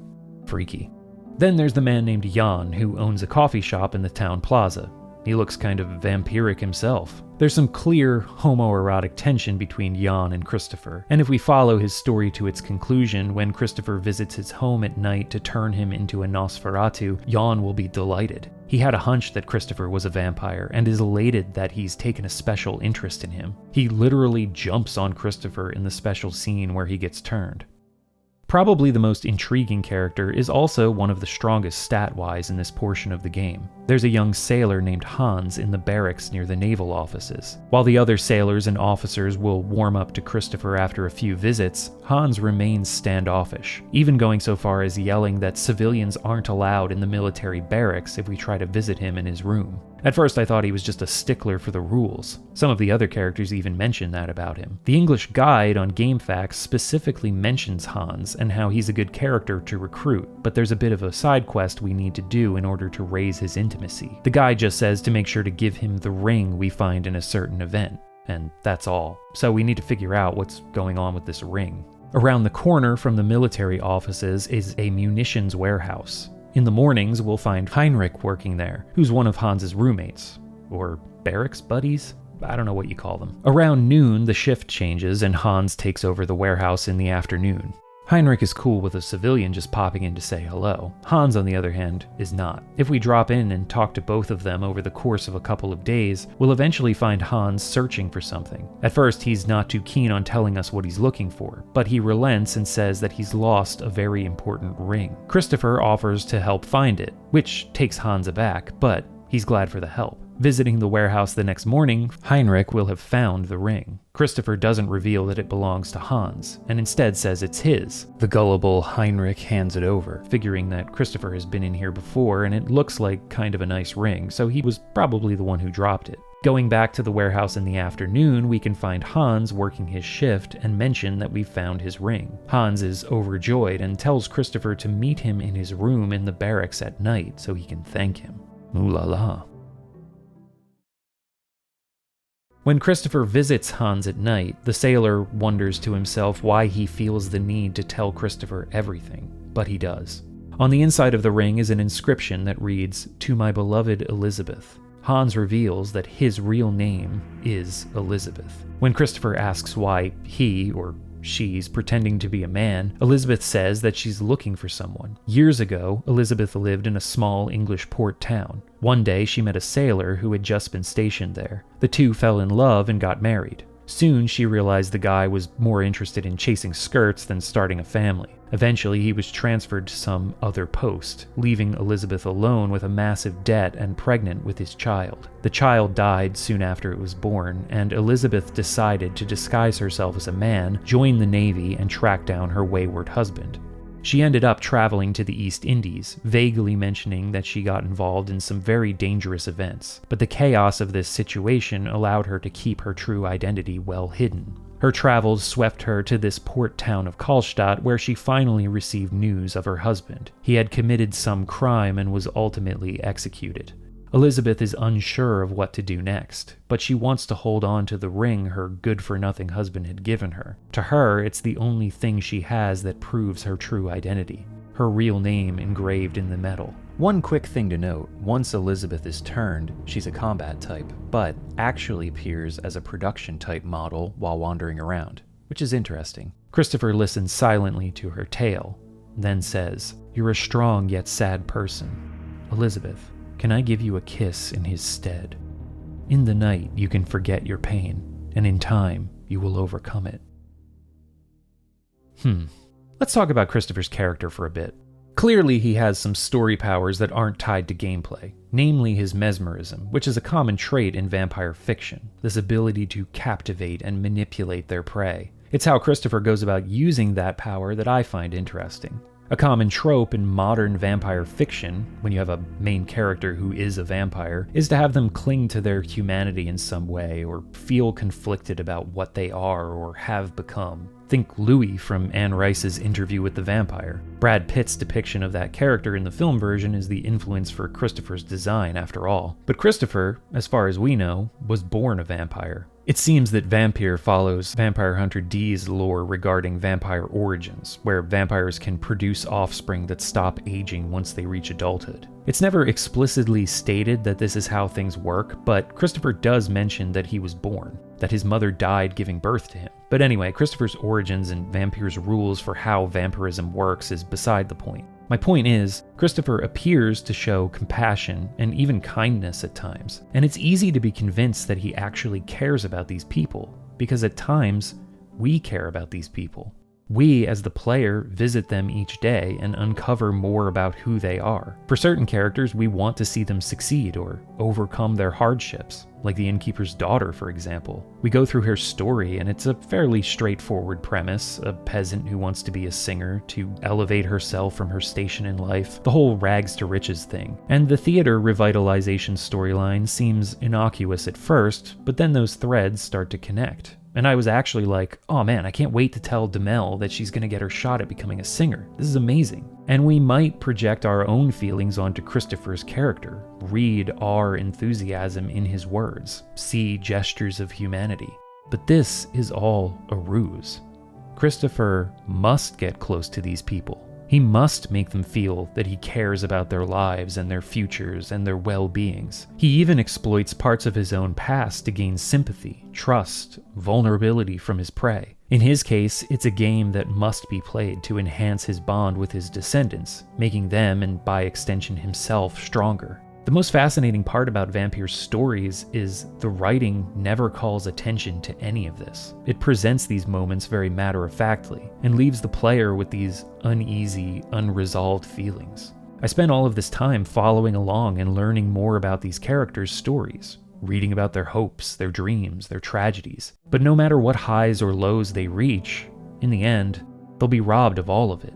Freaky. Then there's the man named Jan, who owns a coffee shop in the town plaza. He looks kind of vampiric himself. There's some clear homoerotic tension between Jan and Christopher, and if we follow his story to its conclusion, when Christopher visits his home at night to turn him into a Nosferatu, Jan will be delighted. He had a hunch that Christopher was a vampire and is elated that he's taken a special interest in him. He literally jumps on Christopher in the special scene where he gets turned. Probably the most intriguing character is also one of the strongest stat-wise in this portion of the game. There's a young sailor named Hans in the barracks near the naval offices. While the other sailors and officers will warm up to Christopher after a few visits, Hans remains standoffish, even going so far as yelling that civilians aren't allowed in the military barracks if we try to visit him in his room. At first I thought he was just a stickler for the rules. Some of the other characters even mention that about him. The English guide on GameFAQs specifically mentions Hans and how he's a good character to recruit, but there's a bit of a side quest we need to do in order to raise his intimacy. The guide just says to make sure to give him the ring we find in a certain event, and that's all. So we need to figure out what's going on with this ring. Around the corner from the military offices is a munitions warehouse. In the mornings, we'll find Heinrich working there, who's one of Hans's roommates. Or barracks buddies? I don't know what you call them. Around noon, the shift changes and Hans takes over the warehouse in the afternoon. Heinrich is cool with a civilian just popping in to say hello. Hans, on the other hand, is not. If we drop in and talk to both of them over the course of a couple of days, we'll eventually find Hans searching for something. At first, he's not too keen on telling us what he's looking for, but he relents and says that he's lost a very important ring. Christopher offers to help find it, which takes Hans aback, but he's glad for the help. Visiting the warehouse the next morning, Heinrich will have found the ring. Christopher doesn't reveal that it belongs to Hans, and instead says it's his. The gullible Heinrich hands it over, figuring that Christopher has been in here before and it looks like kind of a nice ring, so he was probably the one who dropped it. Going back to the warehouse in the afternoon, we can find Hans working his shift and mention that we've found his ring. Hans is overjoyed and tells Christopher to meet him in his room in the barracks at night so he can thank him. Ooh la la. When Christopher visits Hans at night, the sailor wonders to himself why he feels the need to tell Christopher everything, but he does. On the inside of the ring is an inscription that reads, "To my beloved Elizabeth." Hans reveals that his real name is Elizabeth. When Christopher asks why he, or she's pretending to be a man, Elizabeth says that she's looking for someone. Years ago, Elizabeth lived in a small English port town. One day, she met a sailor who had just been stationed there. The two fell in love and got married. Soon, she realized the guy was more interested in chasing skirts than starting a family. Eventually, he was transferred to some other post, leaving Elizabeth alone with a massive debt and pregnant with his child. The child died soon after it was born, and Elizabeth decided to disguise herself as a man, join the Navy, and track down her wayward husband. She ended up traveling to the East Indies, vaguely mentioning that she got involved in some very dangerous events, but the chaos of this situation allowed her to keep her true identity well hidden. Her travels swept her to this port town of Calstatt, where she finally received news of her husband. He had committed some crime and was ultimately executed. Elizabeth is unsure of what to do next, but she wants to hold on to the ring her good-for-nothing husband had given her. To her, it's the only thing she has that proves her true identity, her real name engraved in the metal. One quick thing to note, once Elizabeth is turned, she's a combat type, but actually appears as a production type model while wandering around, which is interesting. Christopher listens silently to her tale, then says, "You're a strong yet sad person. Elizabeth, can I give you a kiss in his stead? In the night, you can forget your pain, and in time, you will overcome it." Let's talk about Christopher's character for a bit. Clearly, he has some story powers that aren't tied to gameplay, namely his mesmerism, which is a common trait in vampire fiction, this ability to captivate and manipulate their prey. It's how Christopher goes about using that power that I find interesting. A common trope in modern vampire fiction, when you have a main character who is a vampire, is to have them cling to their humanity in some way or feel conflicted about what they are or have become. Think Louis from Anne Rice's Interview with the Vampire. Brad Pitt's depiction of that character in the film version is the influence for Christopher's design, after all. But Christopher, as far as we know, was born a vampire. It seems that Vampir follows Vampire Hunter D's lore regarding vampire origins, where vampires can produce offspring that stop aging once they reach adulthood. It's never explicitly stated that this is how things work, but Christopher does mention that he was born, that his mother died giving birth to him. But anyway, Christopher's origins and Vampir's rules for how vampirism works is beside the point. My point is, Christopher appears to show compassion and even kindness at times, and it's easy to be convinced that he actually cares about these people, because at times, we care about these people. We, as the player, visit them each day and uncover more about who they are. For certain characters, we want to see them succeed or overcome their hardships, like the innkeeper's daughter, for example. We go through her story, and it's a fairly straightforward premise: a peasant who wants to be a singer, to elevate herself from her station in life, the whole rags to riches thing. And the theater revitalization storyline seems innocuous at first, but then those threads start to connect. And I was actually like, oh man, I can't wait to tell Demel that she's gonna get her shot at becoming a singer. This is amazing. And we might project our own feelings onto Christopher's character, read our enthusiasm in his words, see gestures of humanity. But this is all a ruse. Christopher must get close to these people. He must make them feel that he cares about their lives and their futures and their well-beings. He even exploits parts of his own past to gain sympathy, trust, vulnerability from his prey. In his case, it's a game that must be played to enhance his bond with his descendants, making them, and by extension himself, stronger. The most fascinating part about Vampir's stories is the writing never calls attention to any of this. It presents these moments very matter-of-factly, and leaves the player with these uneasy, unresolved feelings. I spent all of this time following along and learning more about these characters' stories, reading about their hopes, their dreams, their tragedies. But no matter what highs or lows they reach, in the end, they'll be robbed of all of it,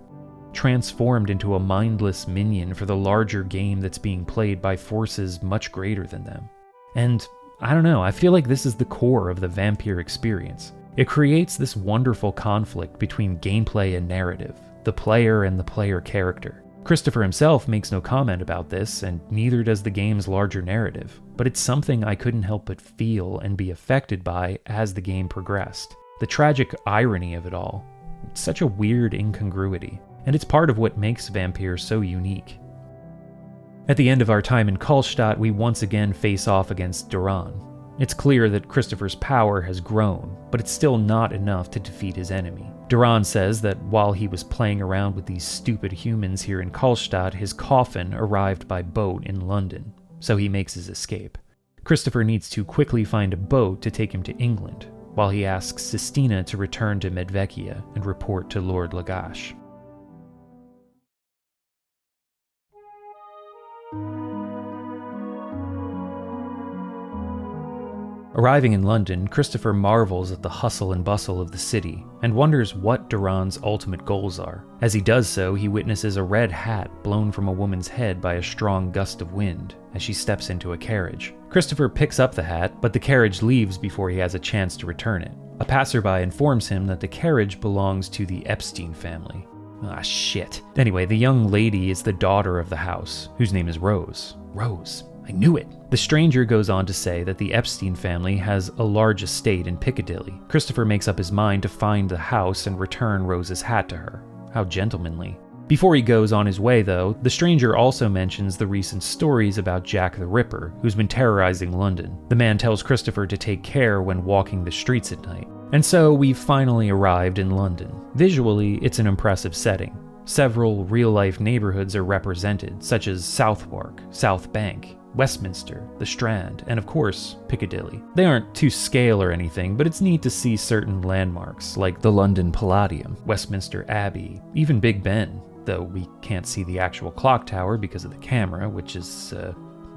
transformed into a mindless minion for the larger game that's being played by forces much greater than them. And I don't know, I feel like this is the core of the Vampir experience. It creates this wonderful conflict between gameplay and narrative, the player and the player character. Christopher himself makes no comment about this, and neither does the game's larger narrative, but it's something I couldn't help but feel and be affected by as the game progressed. The tragic irony of it all. It's such a weird incongruity, and it's part of what makes Vampir so unique. At the end of our time in Calstatt, we once again face off against Duran. It's clear that Christopher's power has grown, but it's still not enough to defeat his enemy. Duran says that while he was playing around with these stupid humans here in Calstatt, his coffin arrived by boat in London, so he makes his escape. Christopher needs to quickly find a boat to take him to England, while he asks Sistina to return to Medvekia and report to Lord Lagash. Arriving in London, Christopher marvels at the hustle and bustle of the city, and wonders what Duran's ultimate goals are. As he does so, he witnesses a red hat blown from a woman's head by a strong gust of wind as she steps into a carriage. Christopher picks up the hat, but the carriage leaves before he has a chance to return it. A passerby informs him that the carriage belongs to the Epstein family. Ah, shit. Anyway, the young lady is the daughter of the house, whose name is Rose. Rose. I knew it. The stranger goes on to say that the Epstein family has a large estate in Piccadilly. Christopher makes up his mind to find the house and return Rose's hat to her. How gentlemanly. Before he goes on his way, though, the stranger also mentions the recent stories about Jack the Ripper, who's been terrorizing London. The man tells Christopher to take care when walking the streets at night. And so we've finally arrived in London. Visually, it's an impressive setting. Several real-life neighborhoods are represented, such as Southwark, South Bank, Westminster, the Strand, and of course, Piccadilly. They aren't to scale or anything, but it's neat to see certain landmarks, like the London Palladium, Westminster Abbey, even Big Ben. though we can't see the actual clock tower because of the camera, which is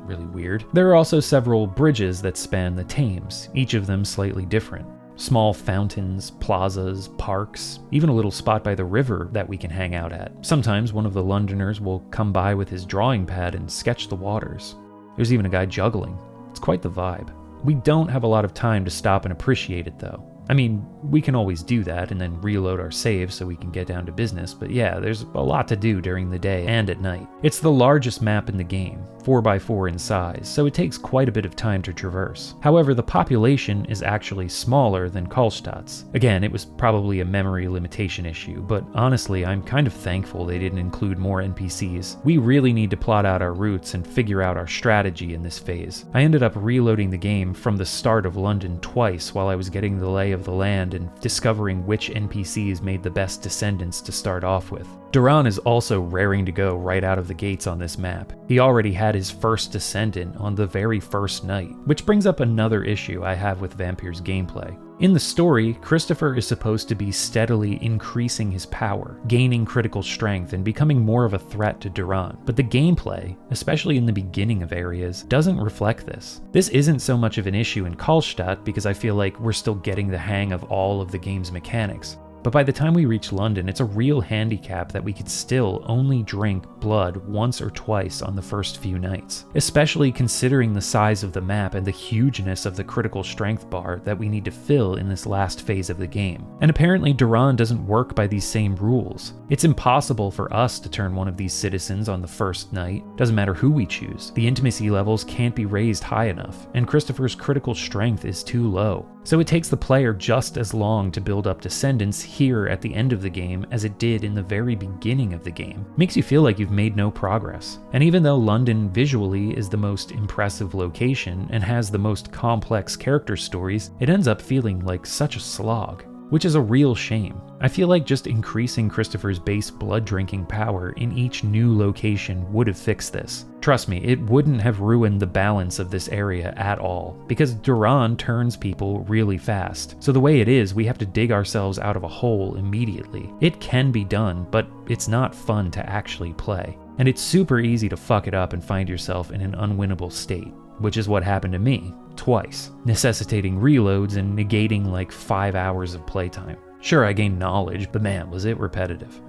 really weird. There are also several bridges that span the Thames, each of them slightly different. Small fountains, plazas, parks, even a little spot by the river that we can hang out at. Sometimes one of the Londoners will come by with his drawing pad and sketch the waters. There's even a guy juggling. It's quite the vibe. We don't have a lot of time to stop and appreciate it though. I mean, we can always do that and then reload our save so we can get down to business, but yeah, there's a lot to do during the day and at night. It's the largest map in the game, 4x4 in size, so it takes quite a bit of time to traverse. However, the population is actually smaller than Calstatt's. Again, it was probably a memory limitation issue, but honestly, I'm kind of thankful they didn't include more NPCs. We really need to plot out our routes and figure out our strategy in this phase. I ended up reloading the game from the start of London twice while I was getting the lay of the land and discovering which NPCs made the best descendants to start off with. Duran is also raring to go right out of the gates on this map. He already had his first descendant on the very first night, which brings up another issue I have with Vampir's gameplay. In the story, Christopher is supposed to be steadily increasing his power, gaining critical strength, and becoming more of a threat to Duran. But the gameplay, especially in the beginning of areas, doesn't reflect this. This isn't so much of an issue in Calstatt because I feel like we're still getting the hang of all of the game's mechanics. But by the time we reach London, it's a real handicap that we could still only drink blood once or twice on the first few nights, especially considering the size of the map and the hugeness of the critical strength bar that we need to fill in this last phase of the game. And apparently Duran doesn't work by these same rules. It's impossible for us to turn one of these citizens on the first night, doesn't matter who we choose. The intimacy levels can't be raised high enough, and Christopher's critical strength is too low. So it takes the player just as long to build up descendants here at the end of the game as it did in the very beginning of the game. Makes you feel like you've made no progress. And even though London visually is the most impressive location and has the most complex character stories, it ends up feeling like such a slog, which is a real shame. I feel like just increasing Christopher's base blood drinking power in each new location would have fixed this. Trust me, it wouldn't have ruined the balance of this area at all, because Duran turns people really fast. So the way it is, we have to dig ourselves out of a hole immediately. It can be done, but it's not fun to actually play. And it's super easy to fuck it up and find yourself in an unwinnable state, which is what happened to me, twice, necessitating reloads and negating like 5 hours of playtime. Sure, I gained knowledge, but man, was it repetitive.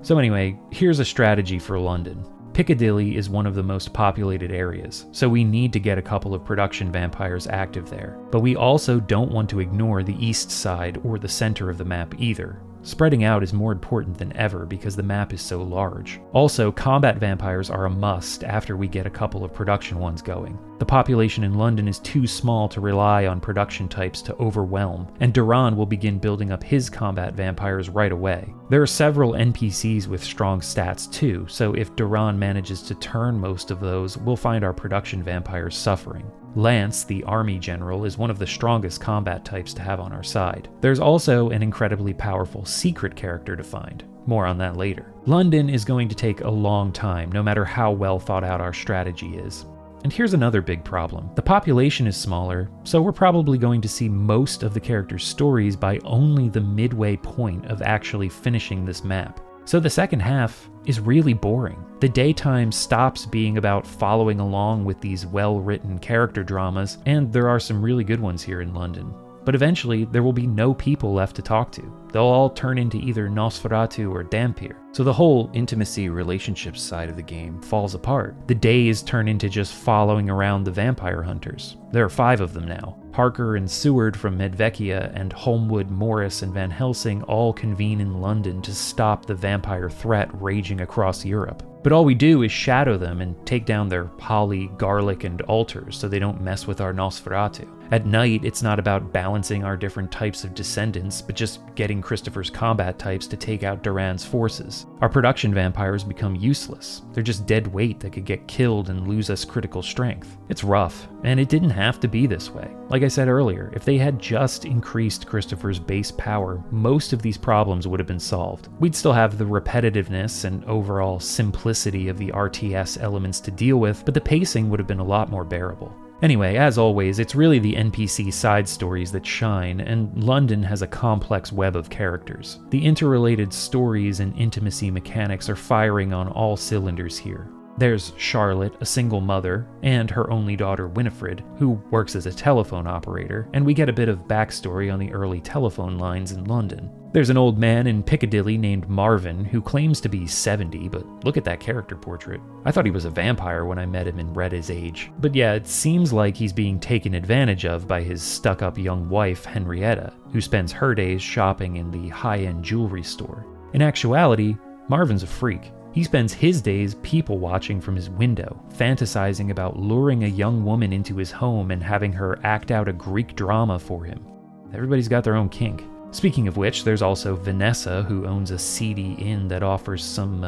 So anyway, here's a strategy for London. Piccadilly is one of the most populated areas, so we need to get a couple of production vampires active there. But we also don't want to ignore the east side or the center of the map either. Spreading out is more important than ever because the map is so large. Also, combat vampires are a must after we get a couple of production ones going. The population in London is too small to rely on production types to overwhelm, and Duran will begin building up his combat vampires right away. There are several NPCs with strong stats too, so if Duran manages to turn most of those, we'll find our production vampires suffering. Lance, the army general, is one of the strongest combat types to have on our side. There's also an incredibly powerful secret character to find. More on that later. London is going to take a long time, no matter how well thought out our strategy is. And here's another big problem. The population is smaller, so we're probably going to see most of the characters' stories by only the midway point of actually finishing this map. So the second half is really boring. The daytime stops being about following along with these well-written character dramas, and there are some really good ones here in London. But eventually, there will be no people left to talk to. They'll all turn into either Nosferatu or Vampir. So the whole intimacy relationships side of the game falls apart. The days turn into just following around the vampire hunters. There are 5 of them now. Harker and Seward from Medvekia and Holmwood, Morris, and Van Helsing all convene in London to stop the vampire threat raging across Europe. But all we do is shadow them and take down their holly, garlic, and altars so they don't mess with our Nosferatu. At night, it's not about balancing our different types of descendants, but just getting Christopher's combat types to take out Duran's forces. Our production vampires become useless. They're just dead weight that could get killed and lose us critical strength. It's rough, and it didn't have to be this way. Like I said earlier, if they had just increased Christopher's base power, most of these problems would have been solved. We'd still have the repetitiveness and overall simplicity of the RTS elements to deal with, but the pacing would have been a lot more bearable. Anyway, as always, it's really the NPC side stories that shine, and London has a complex web of characters. The interrelated stories and intimacy mechanics are firing on all cylinders here. There's Charlotte, a single mother, and her only daughter Winifred, who works as a telephone operator, and we get a bit of backstory on the early telephone lines in London. There's an old man in Piccadilly named Marvin who claims to be 70, but look at that character portrait. I thought he was a vampire when I met him and read his age. But yeah, it seems like he's being taken advantage of by his stuck-up young wife, Henrietta, who spends her days shopping in the high-end jewelry store. In actuality, Marvin's a freak. He spends his days people-watching from his window, fantasizing about luring a young woman into his home and having her act out a Greek drama for him. Everybody's got their own kink. Speaking of which, there's also Vanessa, who owns a seedy inn that offers some,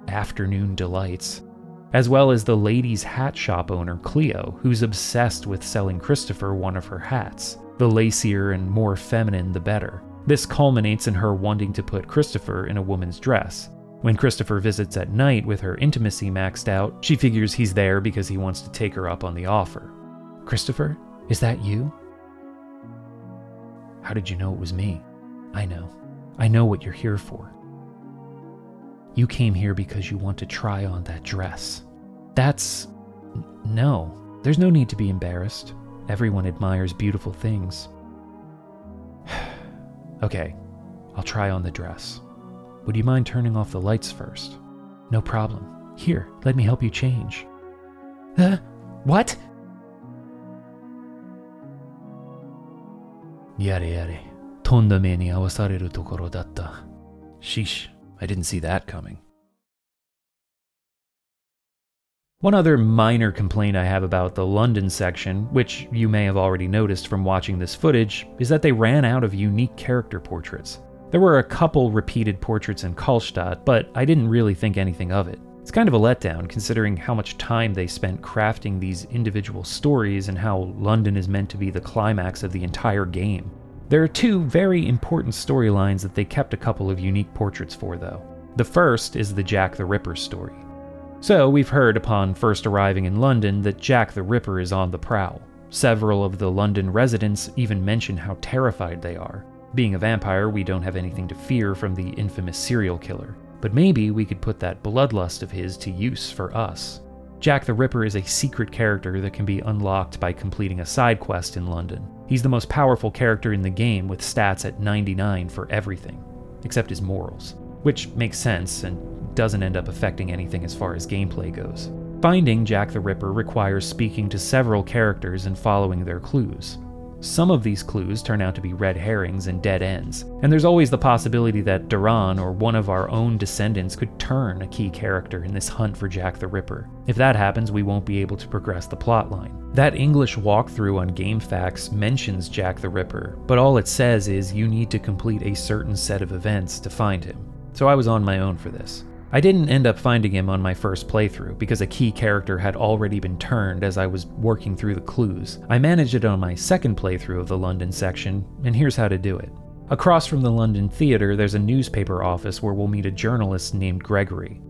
afternoon delights. As well as the ladies' hat shop owner, Cleo, who's obsessed with selling Christopher one of her hats. The lacier and more feminine, the better. This culminates in her wanting to put Christopher in a woman's dress. When Christopher visits at night with her intimacy maxed out, she figures he's there because he wants to take her up on the offer. "Christopher, is that you?" "How did you know it was me?" "I know. I know what you're here for. You came here because you want to try on that dress. That's... No, there's no need to be embarrassed. Everyone admires beautiful things." "Okay, I'll try on the dress. Would you mind turning off the lights first?" "No problem. Here, let me help you change." What?" "Yare yare. Tonda me ni awasareru tokoro datta." Sheesh, I didn't see that coming. One other minor complaint I have about the London section, which you may have already noticed from watching this footage, is that they ran out of unique character portraits. There were a couple repeated portraits in Calstatt, but I didn't really think anything of it. It's kind of a letdown considering how much time they spent crafting these individual stories and how London is meant to be the climax of the entire game. There are two very important storylines that they kept a couple of unique portraits for, though. The first is the Jack the Ripper story. So, we've heard upon first arriving in London that Jack the Ripper is on the prowl. Several of the London residents even mention how terrified they are. Being a vampire, we don't have anything to fear from the infamous serial killer. But maybe we could put that bloodlust of his to use for us. Jack the Ripper is a secret character that can be unlocked by completing a side quest in London. He's the most powerful character in the game with stats at 99 for everything, except his morals, which makes sense and doesn't end up affecting anything as far as gameplay goes. Finding Jack the Ripper requires speaking to several characters and following their clues. Some of these clues turn out to be red herrings and dead ends, and there's always the possibility that Duran or one of our own descendants could turn a key character in this hunt for Jack the Ripper. If that happens, we won't be able to progress the plotline. That English walkthrough on GameFAQs mentions Jack the Ripper, but all it says is you need to complete a certain set of events to find him. So I was on my own for this. I didn't end up finding him on my first playthrough because a key character had already been turned as I was working through the clues. I managed it on my second playthrough of the London section, and here's how to do it. Across from the London Theatre, there's a newspaper office where we'll meet a journalist named Gregory.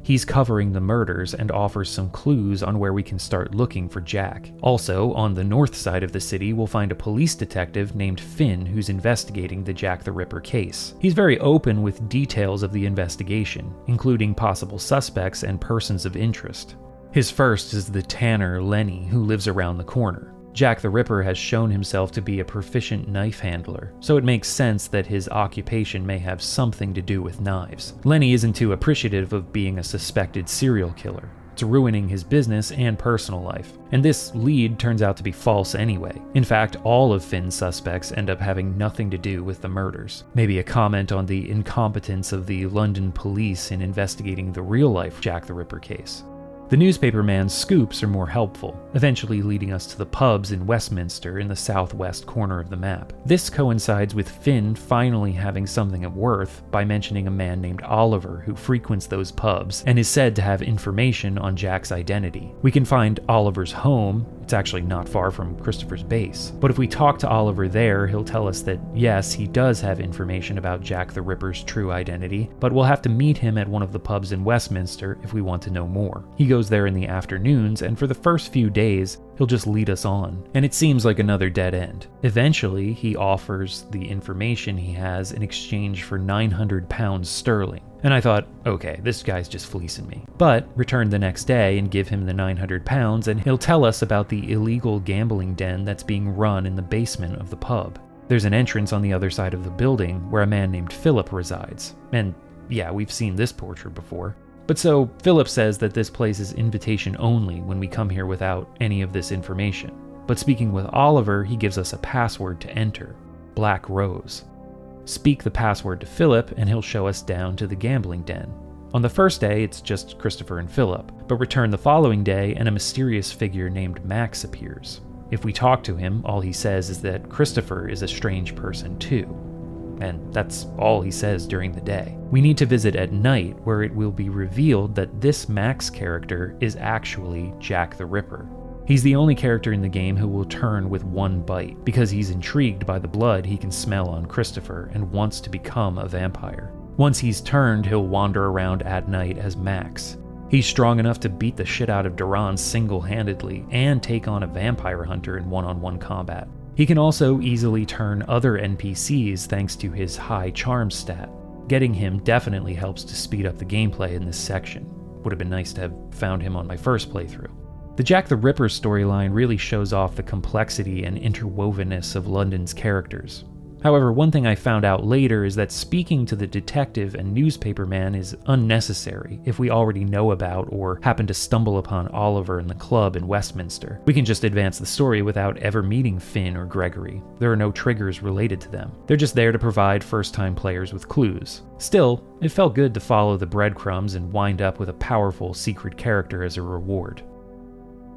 He's covering the murders and offers some clues on where we can start looking for Jack. Also, on the north side of the city, we'll find a police detective named Finn who's investigating the Jack the Ripper case. He's very open with details of the investigation, including possible suspects and persons of interest. His first is the tanner Lenny, who lives around the corner. Jack the Ripper has shown himself to be a proficient knife handler, so it makes sense that his occupation may have something to do with knives. Lenny isn't too appreciative of being a suspected serial killer. It's ruining his business and personal life, and this lead turns out to be false anyway. In fact, all of Finn's suspects end up having nothing to do with the murders. Maybe a comment on the incompetence of the London police in investigating the real-life Jack the Ripper case. The newspaperman's scoops are more helpful, eventually leading us to the pubs in Westminster in the southwest corner of the map. This coincides with Finn finally having something of worth by mentioning a man named Oliver who frequents those pubs and is said to have information on Jack's identity. We can find Oliver's home, It's actually not far from Christopher's base. But if we talk to Oliver there, he'll tell us that yes, he does have information about Jack the Ripper's true identity, but we'll have to meet him at one of the pubs in Westminster if we want to know more. He goes there in the afternoons, and for the first few days, he'll just lead us on, and it seems like another dead end. Eventually, he offers the information he has in exchange for £900 sterling. And I thought, okay, this guy's just fleecing me. But return the next day and give him the £900 and he'll tell us about the illegal gambling den that's being run in the basement of the pub. There's an entrance on the other side of the building where a man named Philip resides. And yeah, we've seen this portrait before. But so, Philip says that this place is invitation only when we come here without any of this information. But speaking with Oliver, he gives us a password to enter, Black Rose. Speak the password to Philip and he'll show us down to the gambling den. On the first day, it's just Christopher and Philip, but return the following day and a mysterious figure named Max appears. If we talk to him, all he says is that Christopher is a strange person too. And that's all he says during the day. We need to visit at night, where it will be revealed that this Max character is actually Jack the Ripper. He's the only character in the game who will turn with one bite, because he's intrigued by the blood he can smell on Christopher and wants to become a vampire. Once he's turned, he'll wander around at night as Max. He's strong enough to beat the shit out of Duran single-handedly and take on a vampire hunter in one-on-one combat. He can also easily turn other NPCs thanks to his high charm stat. Getting him definitely helps to speed up the gameplay in this section. Would have been nice to have found him on my first playthrough. The Jack the Ripper storyline really shows off the complexity and interwovenness of London's characters. However, one thing I found out later is that speaking to the detective and newspaper man is unnecessary if we already know about or happen to stumble upon Oliver in the club in Westminster. We can just advance the story without ever meeting Finn or Gregory. There are no triggers related to them. They're just there to provide first-time players with clues. Still, it felt good to follow the breadcrumbs and wind up with a powerful secret character as a reward.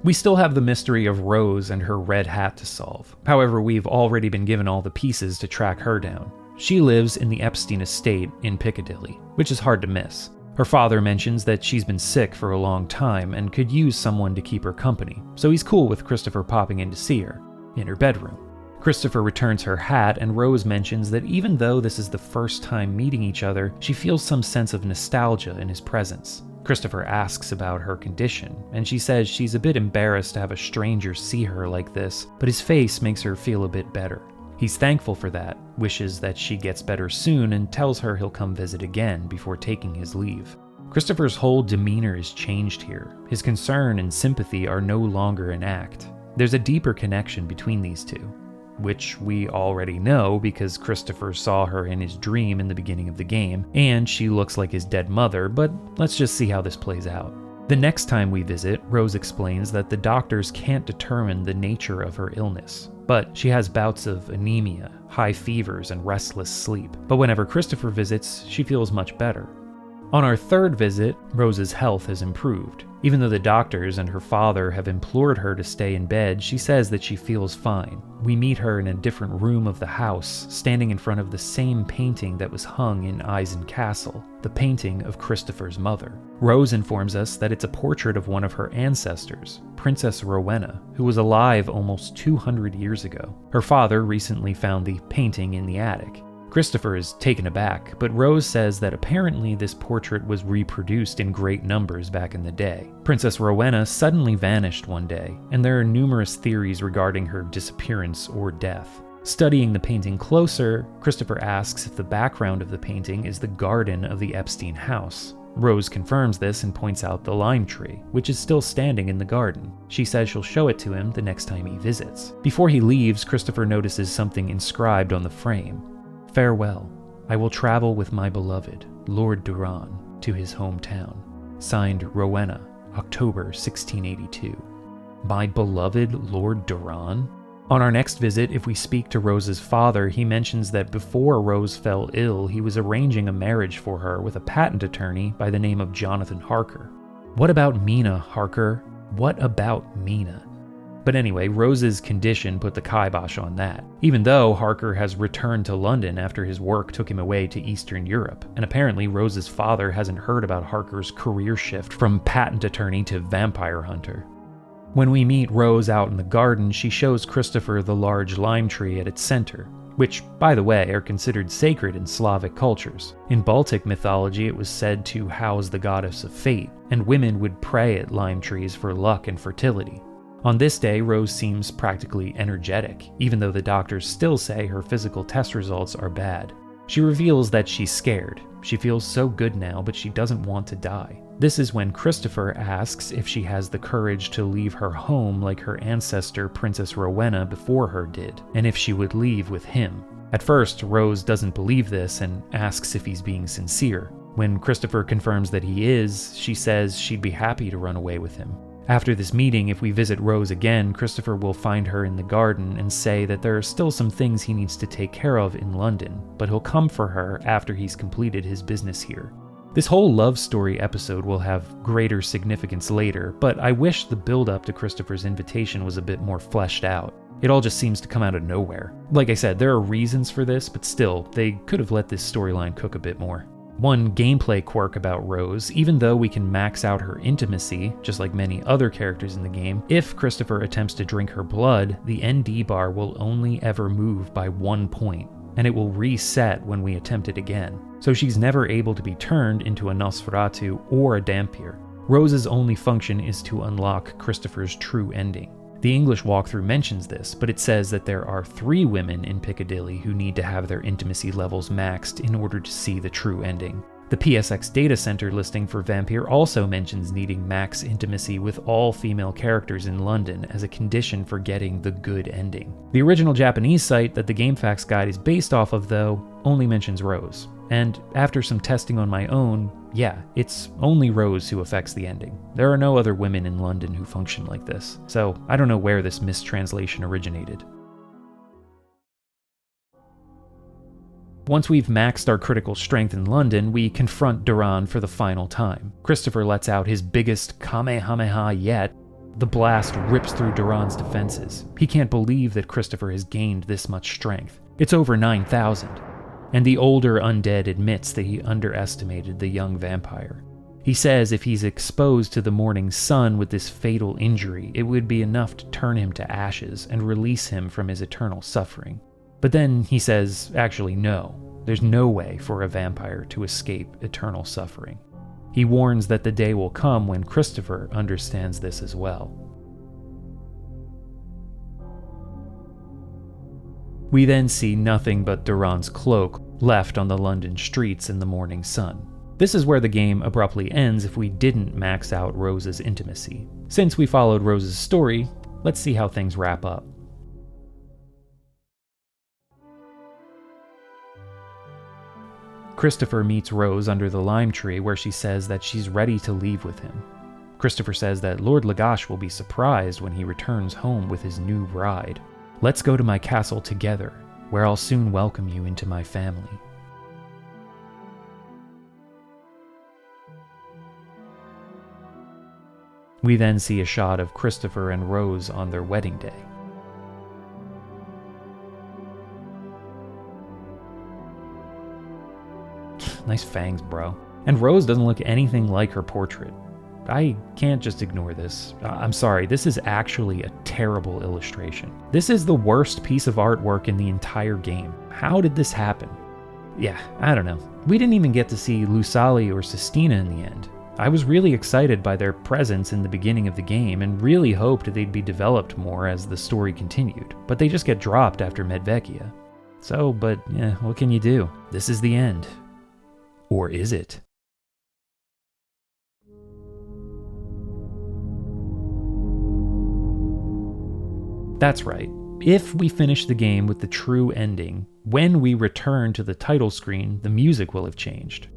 We still have the mystery of Rose and her red hat to solve. However, we've already been given all the pieces to track her down. She lives in the Epstein estate in Piccadilly, which is hard to miss. Her father mentions that she's been sick for a long time and could use someone to keep her company, so he's cool with Christopher popping in to see her, in her bedroom. Christopher returns her hat, and Rose mentions that even though this is the first time meeting each other, she feels some sense of nostalgia in his presence. Christopher asks about her condition, and she says she's a bit embarrassed to have a stranger see her like this, but his face makes her feel a bit better. He's thankful for that, wishes that she gets better soon, and tells her he'll come visit again before taking his leave. Christopher's whole demeanor is changed here. His concern and sympathy are no longer an act. There's a deeper connection between these two, which we already know because Christopher saw her in his dream in the beginning of the game, and she looks like his dead mother, but let's just see how this plays out. The next time we visit, Rose explains that the doctors can't determine the nature of her illness, but she has bouts of anemia, high fevers, and restless sleep. But whenever Christopher visits, she feels much better. On our third visit, Rose's health has improved. Even though the doctors and her father have implored her to stay in bed, she says that she feels fine. We meet her in a different room of the house, standing in front of the same painting that was hung in Eisen Castle, the painting of Christopher's mother. Rose informs us that it's a portrait of one of her ancestors, Princess Rowena, who was alive almost 200 years ago. Her father recently found the painting in the attic. Christopher is taken aback, but Rose says that apparently this portrait was reproduced in great numbers back in the day. Princess Rowena suddenly vanished one day, and there are numerous theories regarding her disappearance or death. Studying the painting closer, Christopher asks if the background of the painting is the garden of the Epstein house. Rose confirms this and points out the lime tree, which is still standing in the garden. She says she'll show it to him the next time he visits. Before he leaves, Christopher notices something inscribed on the frame. Farewell. I will travel with my beloved, Lord Duran, to his hometown. Signed, Rowena, October 1682. My beloved Lord Duran? On our next visit, if we speak to Rose's father, he mentions that before Rose fell ill, he was arranging a marriage for her with a patent attorney by the name of Jonathan Harker. What about Mina, Harker? What about Mina? But anyway, Rose's condition put the kibosh on that, even though Harker has returned to London after his work took him away to Eastern Europe, and apparently Rose's father hasn't heard about Harker's career shift from patent attorney to vampire hunter. When we meet Rose out in the garden, she shows Christopher the large lime tree at its center, which, by the way, are considered sacred in Slavic cultures. In Baltic mythology, it was said to house the goddess of fate, and women would pray at lime trees for luck and fertility. On this day, Rose seems practically energetic, even though the doctors still say her physical test results are bad. She reveals that she's scared. She feels so good now, but she doesn't want to die. This is when Christopher asks if she has the courage to leave her home like her ancestor Princess Rowena before her did, and if she would leave with him. At first, Rose doesn't believe this and asks if he's being sincere. When Christopher confirms that he is, she says she'd be happy to run away with him. After this meeting, if we visit Rose again, Christopher will find her in the garden and say that there are still some things he needs to take care of in London, but he'll come for her after he's completed his business here. This whole love story episode will have greater significance later, but I wish the build-up to Christopher's invitation was a bit more fleshed out. It all just seems to come out of nowhere. Like I said, there are reasons for this, but still, they could have let this storyline cook a bit more. One gameplay quirk about Rose, even though we can max out her intimacy, just like many other characters in the game, if Christopher attempts to drink her blood, the ND bar will only ever move by 1 point, and it will reset when we attempt it again. So she's never able to be turned into a Nosferatu or a Vampir. Rose's only function is to unlock Christopher's true ending. The English walkthrough mentions this, but it says that there are 3 women in Piccadilly who need to have their intimacy levels maxed in order to see the true ending. The PSX Data Center listing for Vampir also mentions needing max intimacy with all female characters in London as a condition for getting the good ending. The original Japanese site that the GameFAQs guide is based off of, though, only mentions Rose. And after some testing on my own, yeah, it's only Rose who affects the ending. There are no other women in London who function like this, so I don't know where this mistranslation originated. Once we've maxed our critical strength in London, we confront Duran for the final time. Christopher lets out his biggest Kamehameha yet. The blast rips through Duran's defenses. He can't believe that Christopher has gained this much strength. It's over 9,000. And the older undead admits that he underestimated the young vampire. He says if he's exposed to the morning sun with this fatal injury, it would be enough to turn him to ashes and release him from his eternal suffering. But then he says, actually no, there's no way for a vampire to escape eternal suffering. He warns that the day will come when Christopher understands this as well. We then see nothing but Duran's cloak left on the London streets in the morning sun. This is where the game abruptly ends if we didn't max out Rose's intimacy. Since we followed Rose's story, let's see how things wrap up. Christopher meets Rose under the lime tree where she says that she's ready to leave with him. Christopher says that Lord Lagash will be surprised when he returns home with his new bride. Let's go to my castle together, where I'll soon welcome you into my family. We then see a shot of Christopher and Rose on their wedding day. Nice fangs, bro. And Rose doesn't look anything like her portrait. I can't just ignore this. I'm sorry, this is actually a terrible illustration. This is the worst piece of artwork in the entire game. How did this happen? Yeah, I don't know. We didn't even get to see Lusali or Sistina in the end. I was really excited by their presence in the beginning of the game and really hoped they'd be developed more as the story continued, but they just get dropped after Medvekia. So, but yeah, what can you do? This is the end. Or is it? That's right. If we finish the game with the true ending, when we return to the title screen, the music will have changed.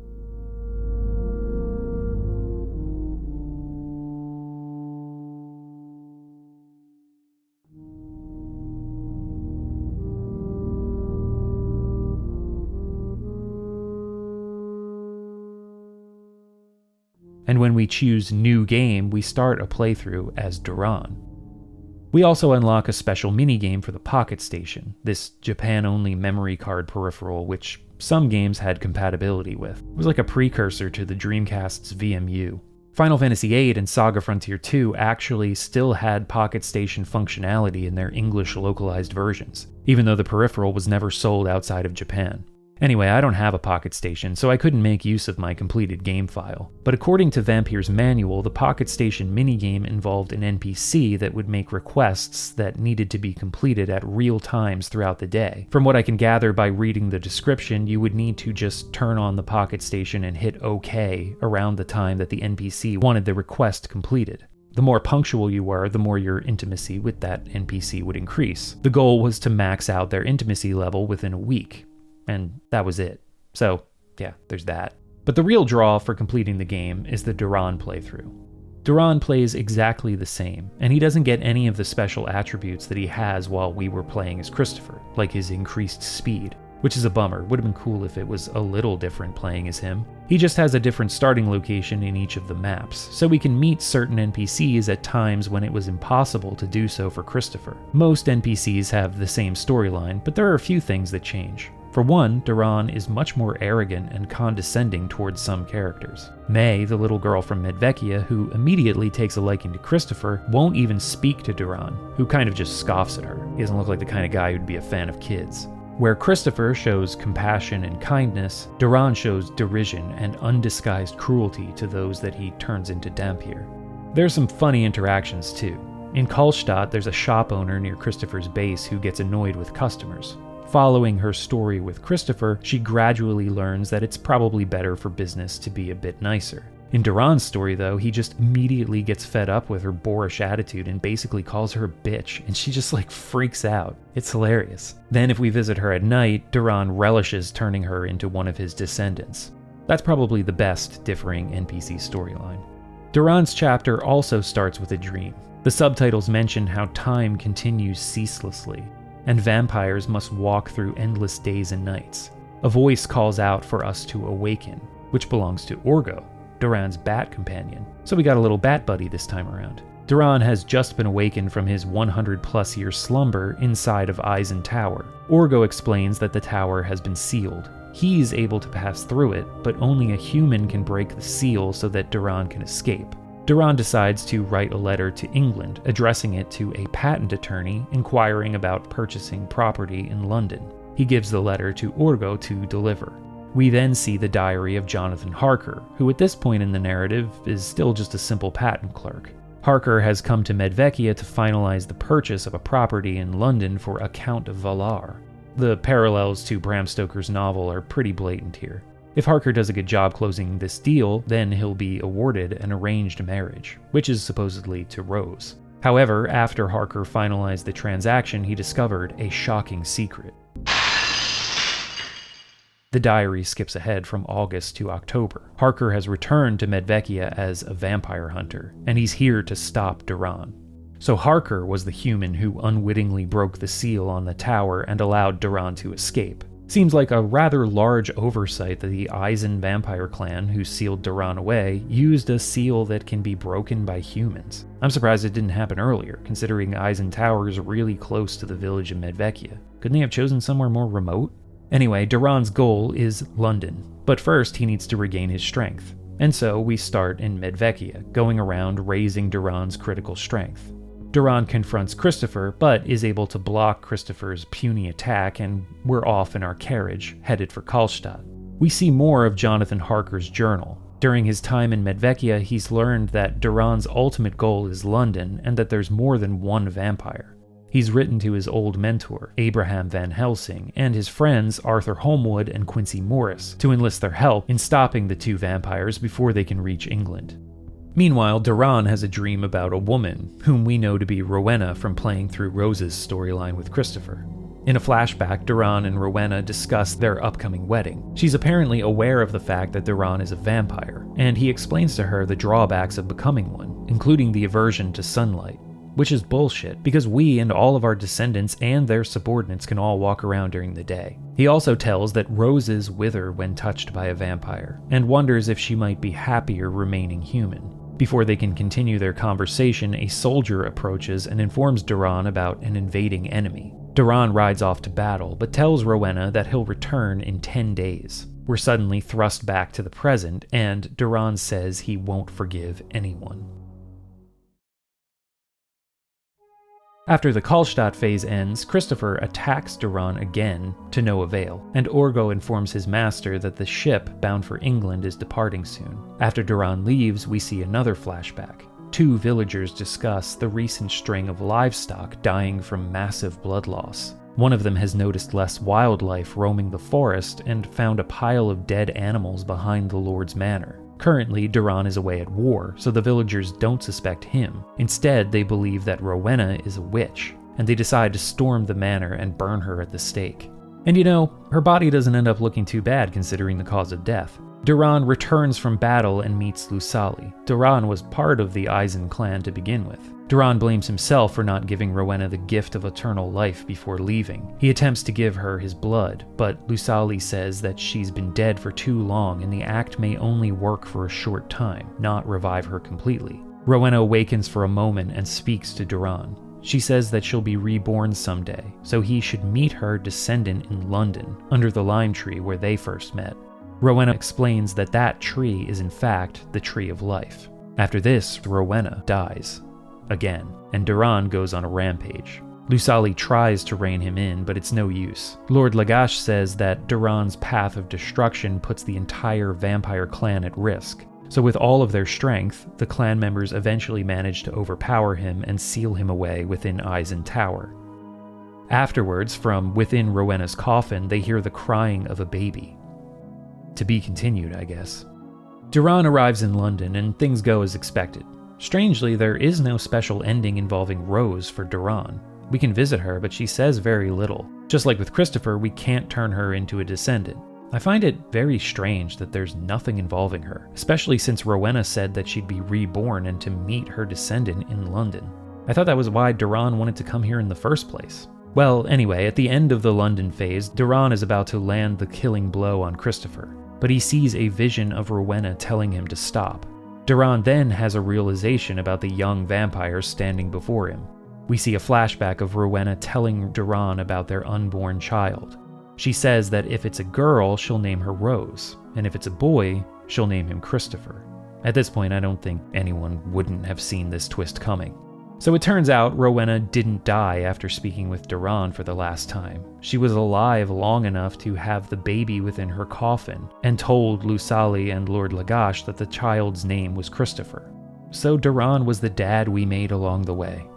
And when we choose New Game, we start a playthrough as Duran. We also unlock a special minigame for the Pocket Station, this Japan-only memory card peripheral which some games had compatibility with. It was like a precursor to the Dreamcast's VMU. Final Fantasy VIII and Saga Frontier 2 actually still had Pocket Station functionality in their English localized versions, even though the peripheral was never sold outside of Japan. Anyway, I don't have a Pocket Station, so I couldn't make use of my completed game file. But according to Vampir's manual, the Pocket Station minigame involved an NPC that would make requests that needed to be completed at real times throughout the day. From what I can gather by reading the description, you would need to just turn on the Pocket Station and hit OK around the time that the NPC wanted the request completed. The more punctual you were, the more your intimacy with that NPC would increase. The goal was to max out their intimacy level within a week. And that was it. So, yeah, there's that. But the real draw for completing the game is the Duran playthrough. Duran plays exactly the same, and he doesn't get any of the special attributes that he has while we were playing as Christopher, like his increased speed, which is a bummer. Would have been cool if it was a little different playing as him. He just has a different starting location in each of the maps, so we can meet certain NPCs at times when it was impossible to do so for Christopher. Most NPCs have the same storyline, but there are a few things that change. For one, Duran is much more arrogant and condescending towards some characters. May, the little girl from Medvekia, who immediately takes a liking to Christopher, won't even speak to Duran, who kind of just scoffs at her. He doesn't look like the kind of guy who'd be a fan of kids. Where Christopher shows compassion and kindness, Duran shows derision and undisguised cruelty to those that he turns into Vampir. There's some funny interactions too. In Calstatt, there's a shop owner near Christopher's base who gets annoyed with customers. Following her story with Christopher, she gradually learns that it's probably better for business to be a bit nicer. In Duran's story, though, he just immediately gets fed up with her boorish attitude and basically calls her a bitch, and she just freaks out. It's hilarious. Then if we visit her at night, Duran relishes turning her into one of his descendants. That's probably the best differing NPC storyline. Duran's chapter also starts with a dream. The subtitles mention how time continues ceaselessly, and vampires must walk through endless days and nights. A voice calls out for us to awaken, which belongs to Orgo, Duran's bat companion. So we got a little bat buddy this time around. Duran has just been awakened from his 100+ year slumber inside of Eisen Tower. Orgo explains that the tower has been sealed. He's able to pass through it, but only a human can break the seal so that Duran can escape. Duran decides to write a letter to England, addressing it to a patent attorney inquiring about purchasing property in London. He gives the letter to Orgo to deliver. We then see the diary of Jonathan Harker, who at this point in the narrative is still just a simple patent clerk. Harker has come to Medvekia to finalize the purchase of a property in London for a Count of Valar. The parallels to Bram Stoker's novel are pretty blatant here. If Harker does a good job closing this deal, then he'll be awarded an arranged marriage, which is supposedly to Rose. However, after Harker finalized the transaction, he discovered a shocking secret. The diary skips ahead from August to October. Harker has returned to Medvekia as a vampire hunter, and he's here to stop Duran. So Harker was the human who unwittingly broke the seal on the tower and allowed Duran to escape. Seems like a rather large oversight that the Eisen vampire clan, who sealed Duran away, used a seal that can be broken by humans. I'm surprised it didn't happen earlier, considering Eisen Tower is really close to the village of Medvekia. Couldn't they have chosen somewhere more remote? Anyway, Duran's goal is London, but first he needs to regain his strength. And so we start in Medvekia, going around raising Duran's critical strength. Duran confronts Christopher, but is able to block Christopher's puny attack, and we're off in our carriage, headed for Calstatt. We see more of Jonathan Harker's journal. During his time in Medvekia, he's learned that Duran's ultimate goal is London, and that there's more than one vampire. He's written to his old mentor, Abraham Van Helsing, and his friends Arthur Holmwood and Quincy Morris, to enlist their help in stopping the two vampires before they can reach England. Meanwhile, Duran has a dream about a woman, whom we know to be Rowena from playing through Rose's storyline with Christopher. In a flashback, Duran and Rowena discuss their upcoming wedding. She's apparently aware of the fact that Duran is a vampire, and he explains to her the drawbacks of becoming one, including the aversion to sunlight. Which is bullshit, because we and all of our descendants and their subordinates can all walk around during the day. He also tells that roses wither when touched by a vampire, and wonders if she might be happier remaining human. Before they can continue their conversation, a soldier approaches and informs Duran about an invading enemy. Duran rides off to battle, but tells Rowena that he'll return in 10 days. We're suddenly thrust back to the present, and Duran says he won't forgive anyone. After the Calstatt phase ends, Christopher attacks Duran again, to no avail, and Orgo informs his master that the ship bound for England is departing soon. After Duran leaves, we see another flashback. Two villagers discuss the recent string of livestock dying from massive blood loss. One of them has noticed less wildlife roaming the forest and found a pile of dead animals behind the Lord's manor. Currently, Duran is away at war, so the villagers don't suspect him. Instead, they believe that Rowena is a witch, and they decide to storm the manor and burn her at the stake. And you know, her body doesn't end up looking too bad considering the cause of death. Duran returns from battle and meets Lusali. Duran was part of the Eisen clan to begin with. Duran blames himself for not giving Rowena the gift of eternal life before leaving. He attempts to give her his blood, but Lusali says that she's been dead for too long and the act may only work for a short time, not revive her completely. Rowena awakens for a moment and speaks to Duran. She says that she'll be reborn someday, so he should meet her descendant in London, under the lime tree where they first met. Rowena explains that that tree is in fact the Tree of Life. After this, Rowena dies. Again, and Duran goes on a rampage. Lusali tries to rein him in, but it's no use. Lord Lagash says that Duran's path of destruction puts the entire vampire clan at risk. So with all of their strength, the clan members eventually manage to overpower him and seal him away within Eisen Tower. Afterwards, from within Rowena's coffin, they hear the crying of a baby. To be continued, I guess. Duran arrives in London and things go as expected. Strangely, there is no special ending involving Rose for Duran. We can visit her, but she says very little. Just like with Christopher, we can't turn her into a descendant. I find it very strange that there's nothing involving her, especially since Rowena said that she'd be reborn and to meet her descendant in London. I thought that was why Duran wanted to come here in the first place. Well, anyway, at the end of the London phase, Duran is about to land the killing blow on Christopher, but he sees a vision of Rowena telling him to stop. Duran then has a realization about the young vampire standing before him. We see a flashback of Rowena telling Duran about their unborn child. She says that if it's a girl, she'll name her Rose, and if it's a boy, she'll name him Christopher. At this point, I don't think anyone wouldn't have seen this twist coming. So it turns out Rowena didn't die after speaking with Duran for the last time. She was alive long enough to have the baby within her coffin, and told Lusali and Lord Lagash that the child's name was Christopher. So Duran was the dad we made along the way.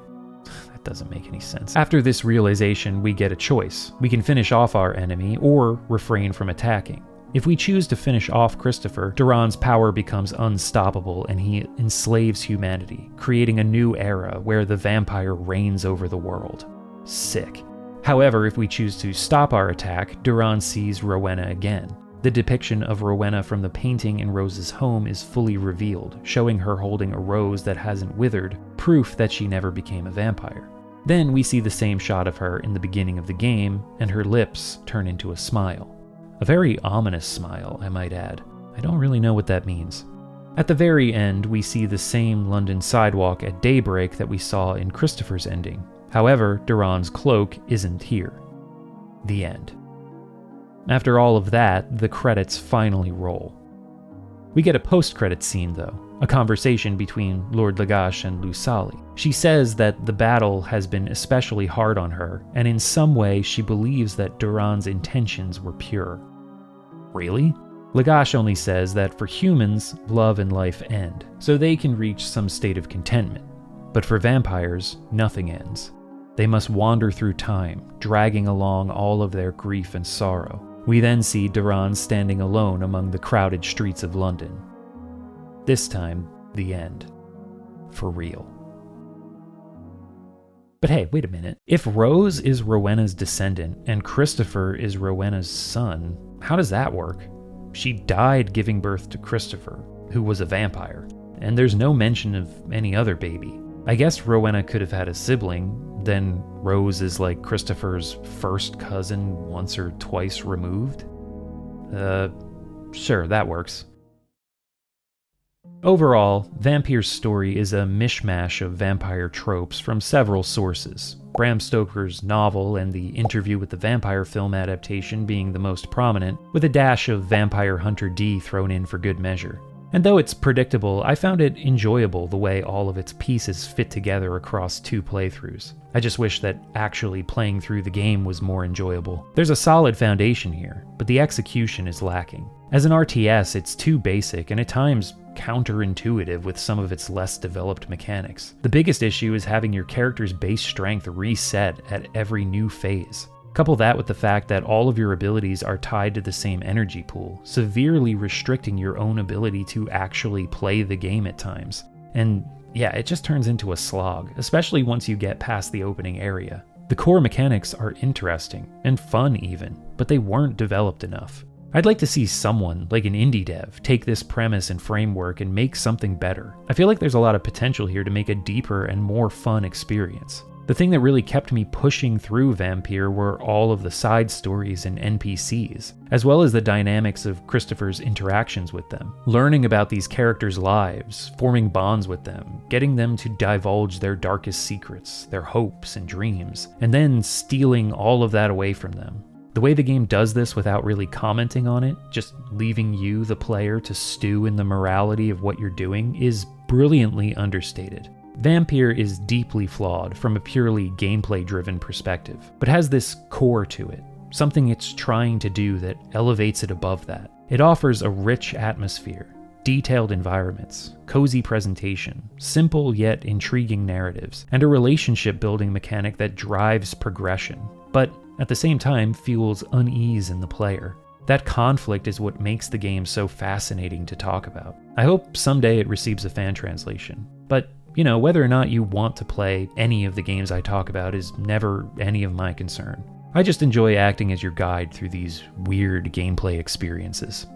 That doesn't make any sense. After this realization, we get a choice. We can finish off our enemy, or refrain from attacking. If we choose to finish off Christopher, Duran's power becomes unstoppable and he enslaves humanity, creating a new era where the vampire reigns over the world. Sick. However, if we choose to stop our attack, Duran sees Rowena again. The depiction of Rowena from the painting in Rose's home is fully revealed, showing her holding a rose that hasn't withered, proof that she never became a vampire. Then we see the same shot of her in the beginning of the game, and her lips turn into a smile. A very ominous smile, I might add. I don't really know what that means. At the very end, we see the same London sidewalk at daybreak that we saw in Christopher's ending. However, Duran's cloak isn't here. The end. After all of that, the credits finally roll. We get a post-credit scene, though, a conversation between Lord Lagash and Lusali. She says that the battle has been especially hard on her, and in some way she believes that Duran's intentions were pure. Really? Lagash only says that for humans, love and life end, so they can reach some state of contentment. But for vampires, nothing ends. They must wander through time, dragging along all of their grief and sorrow. We then see Duran standing alone among the crowded streets of London. This time, the end. For real. But hey, wait a minute. If Rose is Rowena's descendant and Christopher is Rowena's son, how does that work? She died giving birth to Christopher, who was a vampire, and there's no mention of any other baby. I guess Rowena could have had a sibling, then Rose is like Christopher's first cousin once or twice removed? Sure, that works. Overall, Vampir's story is a mishmash of vampire tropes from several sources, Bram Stoker's novel and the Interview with the Vampire film adaptation being the most prominent, with a dash of Vampire Hunter D thrown in for good measure. And though it's predictable, I found it enjoyable the way all of its pieces fit together across 2 playthroughs. I just wish that actually playing through the game was more enjoyable. There's a solid foundation here, but the execution is lacking. As an RTS, it's too basic and at times counterintuitive with some of its less developed mechanics. The biggest issue is having your character's base strength reset at every new phase. Couple that with the fact that all of your abilities are tied to the same energy pool, severely restricting your own ability to actually play the game at times. And yeah, it just turns into a slog, especially once you get past the opening area. The core mechanics are interesting, and fun even, but they weren't developed enough. I'd like to see someone, like an indie dev, take this premise and framework and make something better. I feel like there's a lot of potential here to make a deeper and more fun experience. The thing that really kept me pushing through Vampir were all of the side stories and NPCs, as well as the dynamics of Christopher's interactions with them. Learning about these characters' lives, forming bonds with them, getting them to divulge their darkest secrets, their hopes and dreams, and then stealing all of that away from them. The way the game does this without really commenting on it, just leaving you, the player, to stew in the morality of what you're doing, is brilliantly understated. Vampir is deeply flawed from a purely gameplay-driven perspective, but has this core to it, something it's trying to do that elevates it above that. It offers a rich atmosphere, detailed environments, cozy presentation, simple yet intriguing narratives, and a relationship-building mechanic that drives progression, but at the same time fuels unease in the player. That conflict is what makes the game so fascinating to talk about. I hope someday it receives a fan translation, but you know, whether or not you want to play any of the games I talk about is never any of my concern. I just enjoy acting as your guide through these weird gameplay experiences.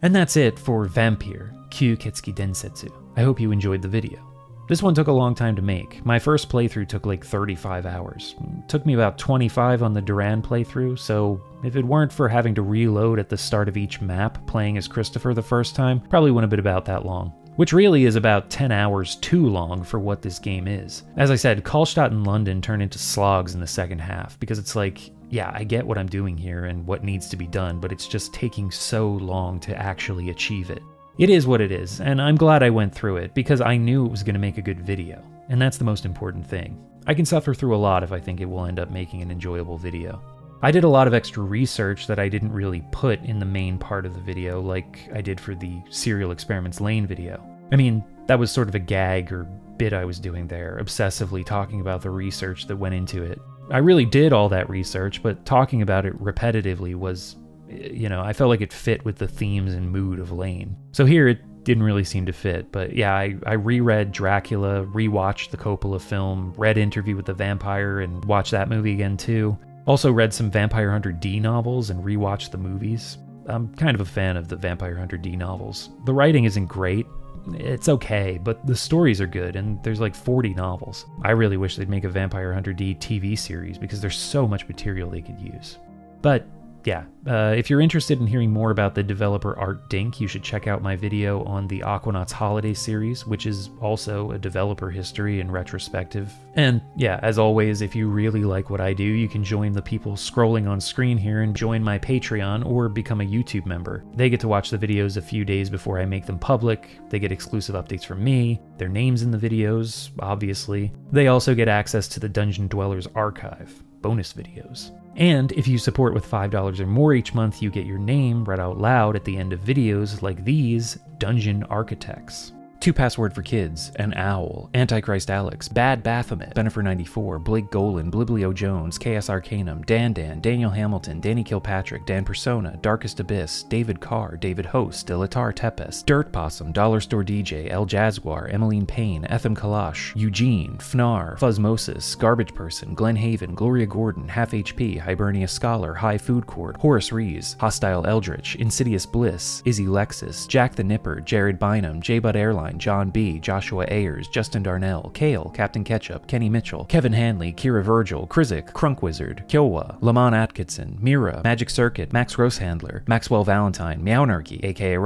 And that's it for Vampir, Kyuuketsuki Densetsu. I hope you enjoyed the video. This one took a long time to make. My first playthrough took like 35 hours. It took me about 25 on the Duran playthrough, so if it weren't for having to reload at the start of each map playing as Christopher the first time, probably wouldn't have been about that long. Which really is about 10 hours too long for what this game is. As I said, Calstatt and London turn into slogs in the second half, because it's like, yeah, I get what I'm doing here and what needs to be done, but it's just taking so long to actually achieve it. It is what it is, and I'm glad I went through it, because I knew it was going to make a good video, and that's the most important thing. I can suffer through a lot if I think it will end up making an enjoyable video. I did a lot of extra research that I didn't really put in the main part of the video, like I did for the Serial Experiments Lane video. I mean, that was sort of a gag or bit I was doing there, obsessively talking about the research that went into it. I really did all that research, but talking about it repetitively was, you know, I felt like it fit with the themes and mood of Lane. So here it didn't really seem to fit, but yeah, I reread Dracula, rewatched the Coppola film, read Interview with the Vampire and watched that movie again too. Also read some Vampire Hunter D novels and rewatched the movies. I'm kind of a fan of the Vampire Hunter D novels. The writing isn't great. It's okay, but the stories are good, and there's like 40 novels. I really wish they'd make a Vampire Hunter D TV series because there's so much material they could use. But yeah, if you're interested in hearing more about the developer Artdink, you should check out my video on the Aquanauts Holiday series, which is also a developer history and retrospective. And yeah, as always, if you really like what I do, you can join the people scrolling on screen here and join my Patreon or become a YouTube member. They get to watch the videos a few days before I make them public. They get exclusive updates from me, their names in the videos, obviously. They also get access to the Dungeon Dwellers archive, bonus videos. And if you support with $5 or more each month, you get your name read out loud at the end of videos like these Dungeon Architects. 2Password for Kids, An Owl, Antichrist Alex, Bad Baphomet, Benifer94, Blake Golan, Bliblio Jones, KS Arcanum, Dan, Daniel Hamilton, Danny Kilpatrick, Dan Persona, Darkest Abyss, David Carr, David Host, Dilatar Tepes, Dirt Possum, Dollar Store DJ, El Jaguar, Emmeline Payne, FM Kalash, Eugene, Fnar, Fuzzmosis, Garbage Person, Glenn Haven, Gloria Gordon, Half HP, Hibernia Scholar, High Food Court, Horace Rees, Hostile Eldritch, Insidious Bliss, Izzy Lexus, Jack the Nipper, Jared Bynum, J-Bud Airline, Valentine, John B., Joshua Ayers, Justin Darnell, Kale, Captain Ketchup, Kenny Mitchell, Kevin Hanley, Kira Virgil, Krizik, Crunk Wizard, Kyowa, Lamont Atkinson, Mira, Magic Circuit, Max Rosehandler, Maxwell Valentine, Meownarchy, aka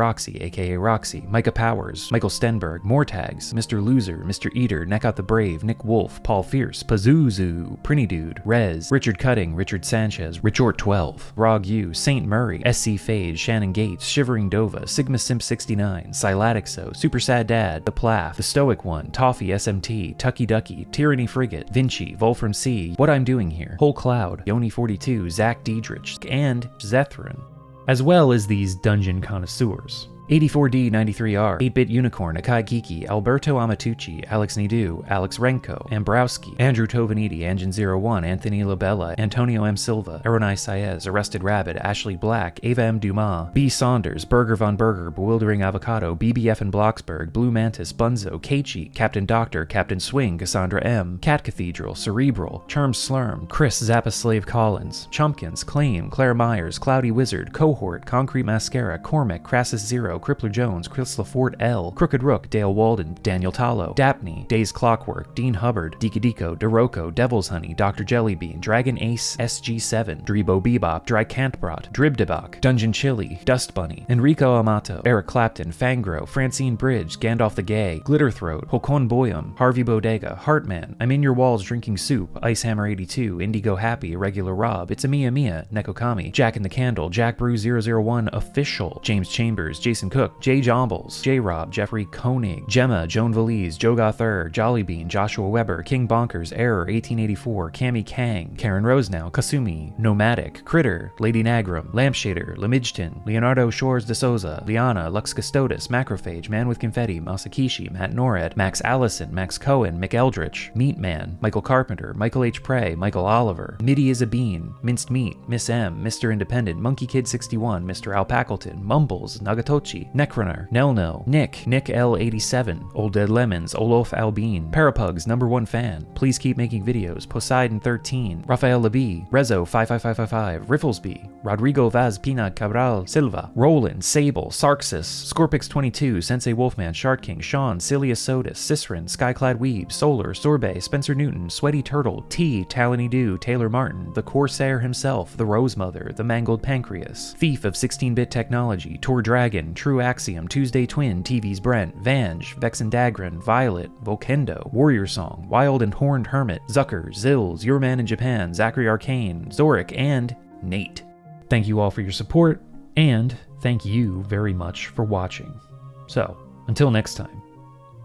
Roxy, Micah Powers, Michael Stenberg, Mortags, Mr. Loser, Mr. Eater, Neck Out the Brave, Nick Wolf, Paul Fierce, Pazuzu, Prinny Dude, Rez, Richard Cutting, Richard Sanchez, Richort 12, Rog U, Saint Murray, SC Fade, Shannon Gates, Shivering Dova, Sigma Simp 69, Silatixo, Super Sad Dad, The Plath, The Stoic One, Toffee SMT, Tucky Ducky, Tyranny Frigate, Vinci, Wolfram C, What I'm Doing Here, Whole Cloud, Yoni 42, Zach Diedrich, and Zethrin, as well as these dungeon connoisseurs. 84D93R, 8-Bit Unicorn, Akai Kiki, Alberto Amatucci, Alex Nidu, Alex Renko, Ambrowski, Andrew Tovaniti, Engine01, Anthony Labella, Antonio M. Silva, Aronai Saez, Arrested Rabbit, Ashley Black, Ava M. Dumas, B. Saunders, Burger Von Burger, Bewildering Avocado, BBF in Bloxburg, Blue Mantis, Bunzo, Keiichi, Captain Doctor, Captain Swing, Cassandra M, Cat Cathedral, Cerebral, Charm Slurm, Chris Zappa Slave Collins, Chumpkins, Claim, Claire Myers, Cloudy Wizard, Cohort, Concrete Mascara, Cormac, Crassus Zero, Crippler Jones, Chris LaForte L, Crooked Rook, Dale Walden, Daniel Tallow, Dapney, Days Clockwork, Dean Hubbard, Dikadiko, Daroko, Devil's Honey, Dr. Jellybean, Dragon Ace SG7, Drebo Bebop, Dry Cantbrot, Dribdebok, Dungeon Chili, Dust Bunny, Enrico Amato, Eric Clapton, Fangro, Francine Bridge, Gandalf the Gay, Glitterthroat, Hokon Boyum, Harvey Bodega, Heartman, I'm in Your Walls Drinking Soup, Icehammer 82, Indigo Happy, Irregular Rob, It's a Mia Mia, Nekokami, Jack in the Candle, Jack Brew 001 Official, James Chambers, Jason Cook, Jay Jombles, J Rob, Jeffrey Koenig, Gemma, Joan Valise, Joe Gother, Jollybean, Joshua Weber, King Bonkers, Error 1884, Cami Kang, Karen Rosenau, Kasumi, Nomadic, Critter, Lady Nagram, Lampshader, Lamidgeton, Leonardo Shores de Souza, Liana, Lux Custodes, Macrophage, Man with Confetti, Masakishi, Matt Norad, Max Allison, Max Cohen, Mick Eldritch, Meatman, Michael Carpenter, Michael H. Prey, Michael Oliver, Midi is a Bean, Minced Meat, Miss M, Mr. Independent, Monkey Kid 61, Mr. Al Packleton, Mumbles, Nagatochi, Necroner, Nelno, Nick L87, Old Dead Lemons, Olof Albine, Parapugs, #1 fan, Please Keep Making Videos, Poseidon 13, Rafael Labi, Rezo 55555, Rifflesby, Rodrigo Vaz Pina Cabral Silva, Roland, Sable, Sarxus, Scorpix 22, Sensei Wolfman, Shard King, Sean, Cilia Sodas, Cicerin, Skyclad Weeb, Solar, Sorbet, Spencer Newton, Sweaty Turtle, T, Talony Dew, Taylor Martin, the Corsair himself, the Rose Mother, the Mangled Pancreas, Thief of 16-bit Technology, Tor Dragon, True Axiom, Tuesday Twin, TV's Brent, Vange, Vexen Dagran, Violet, Volkendo, Warrior Song, Wild and Horned Hermit, Zucker, Zills, Your Man in Japan, Zachary Arcane, Zorik, and Nate. Thank you all for your support, and thank you very much for watching. So, until next time,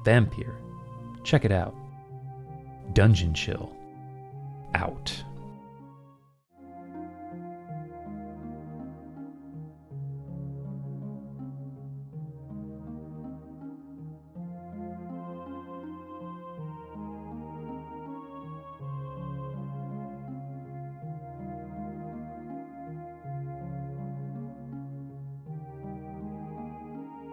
Vampir, check it out. Dungeon Chill, out.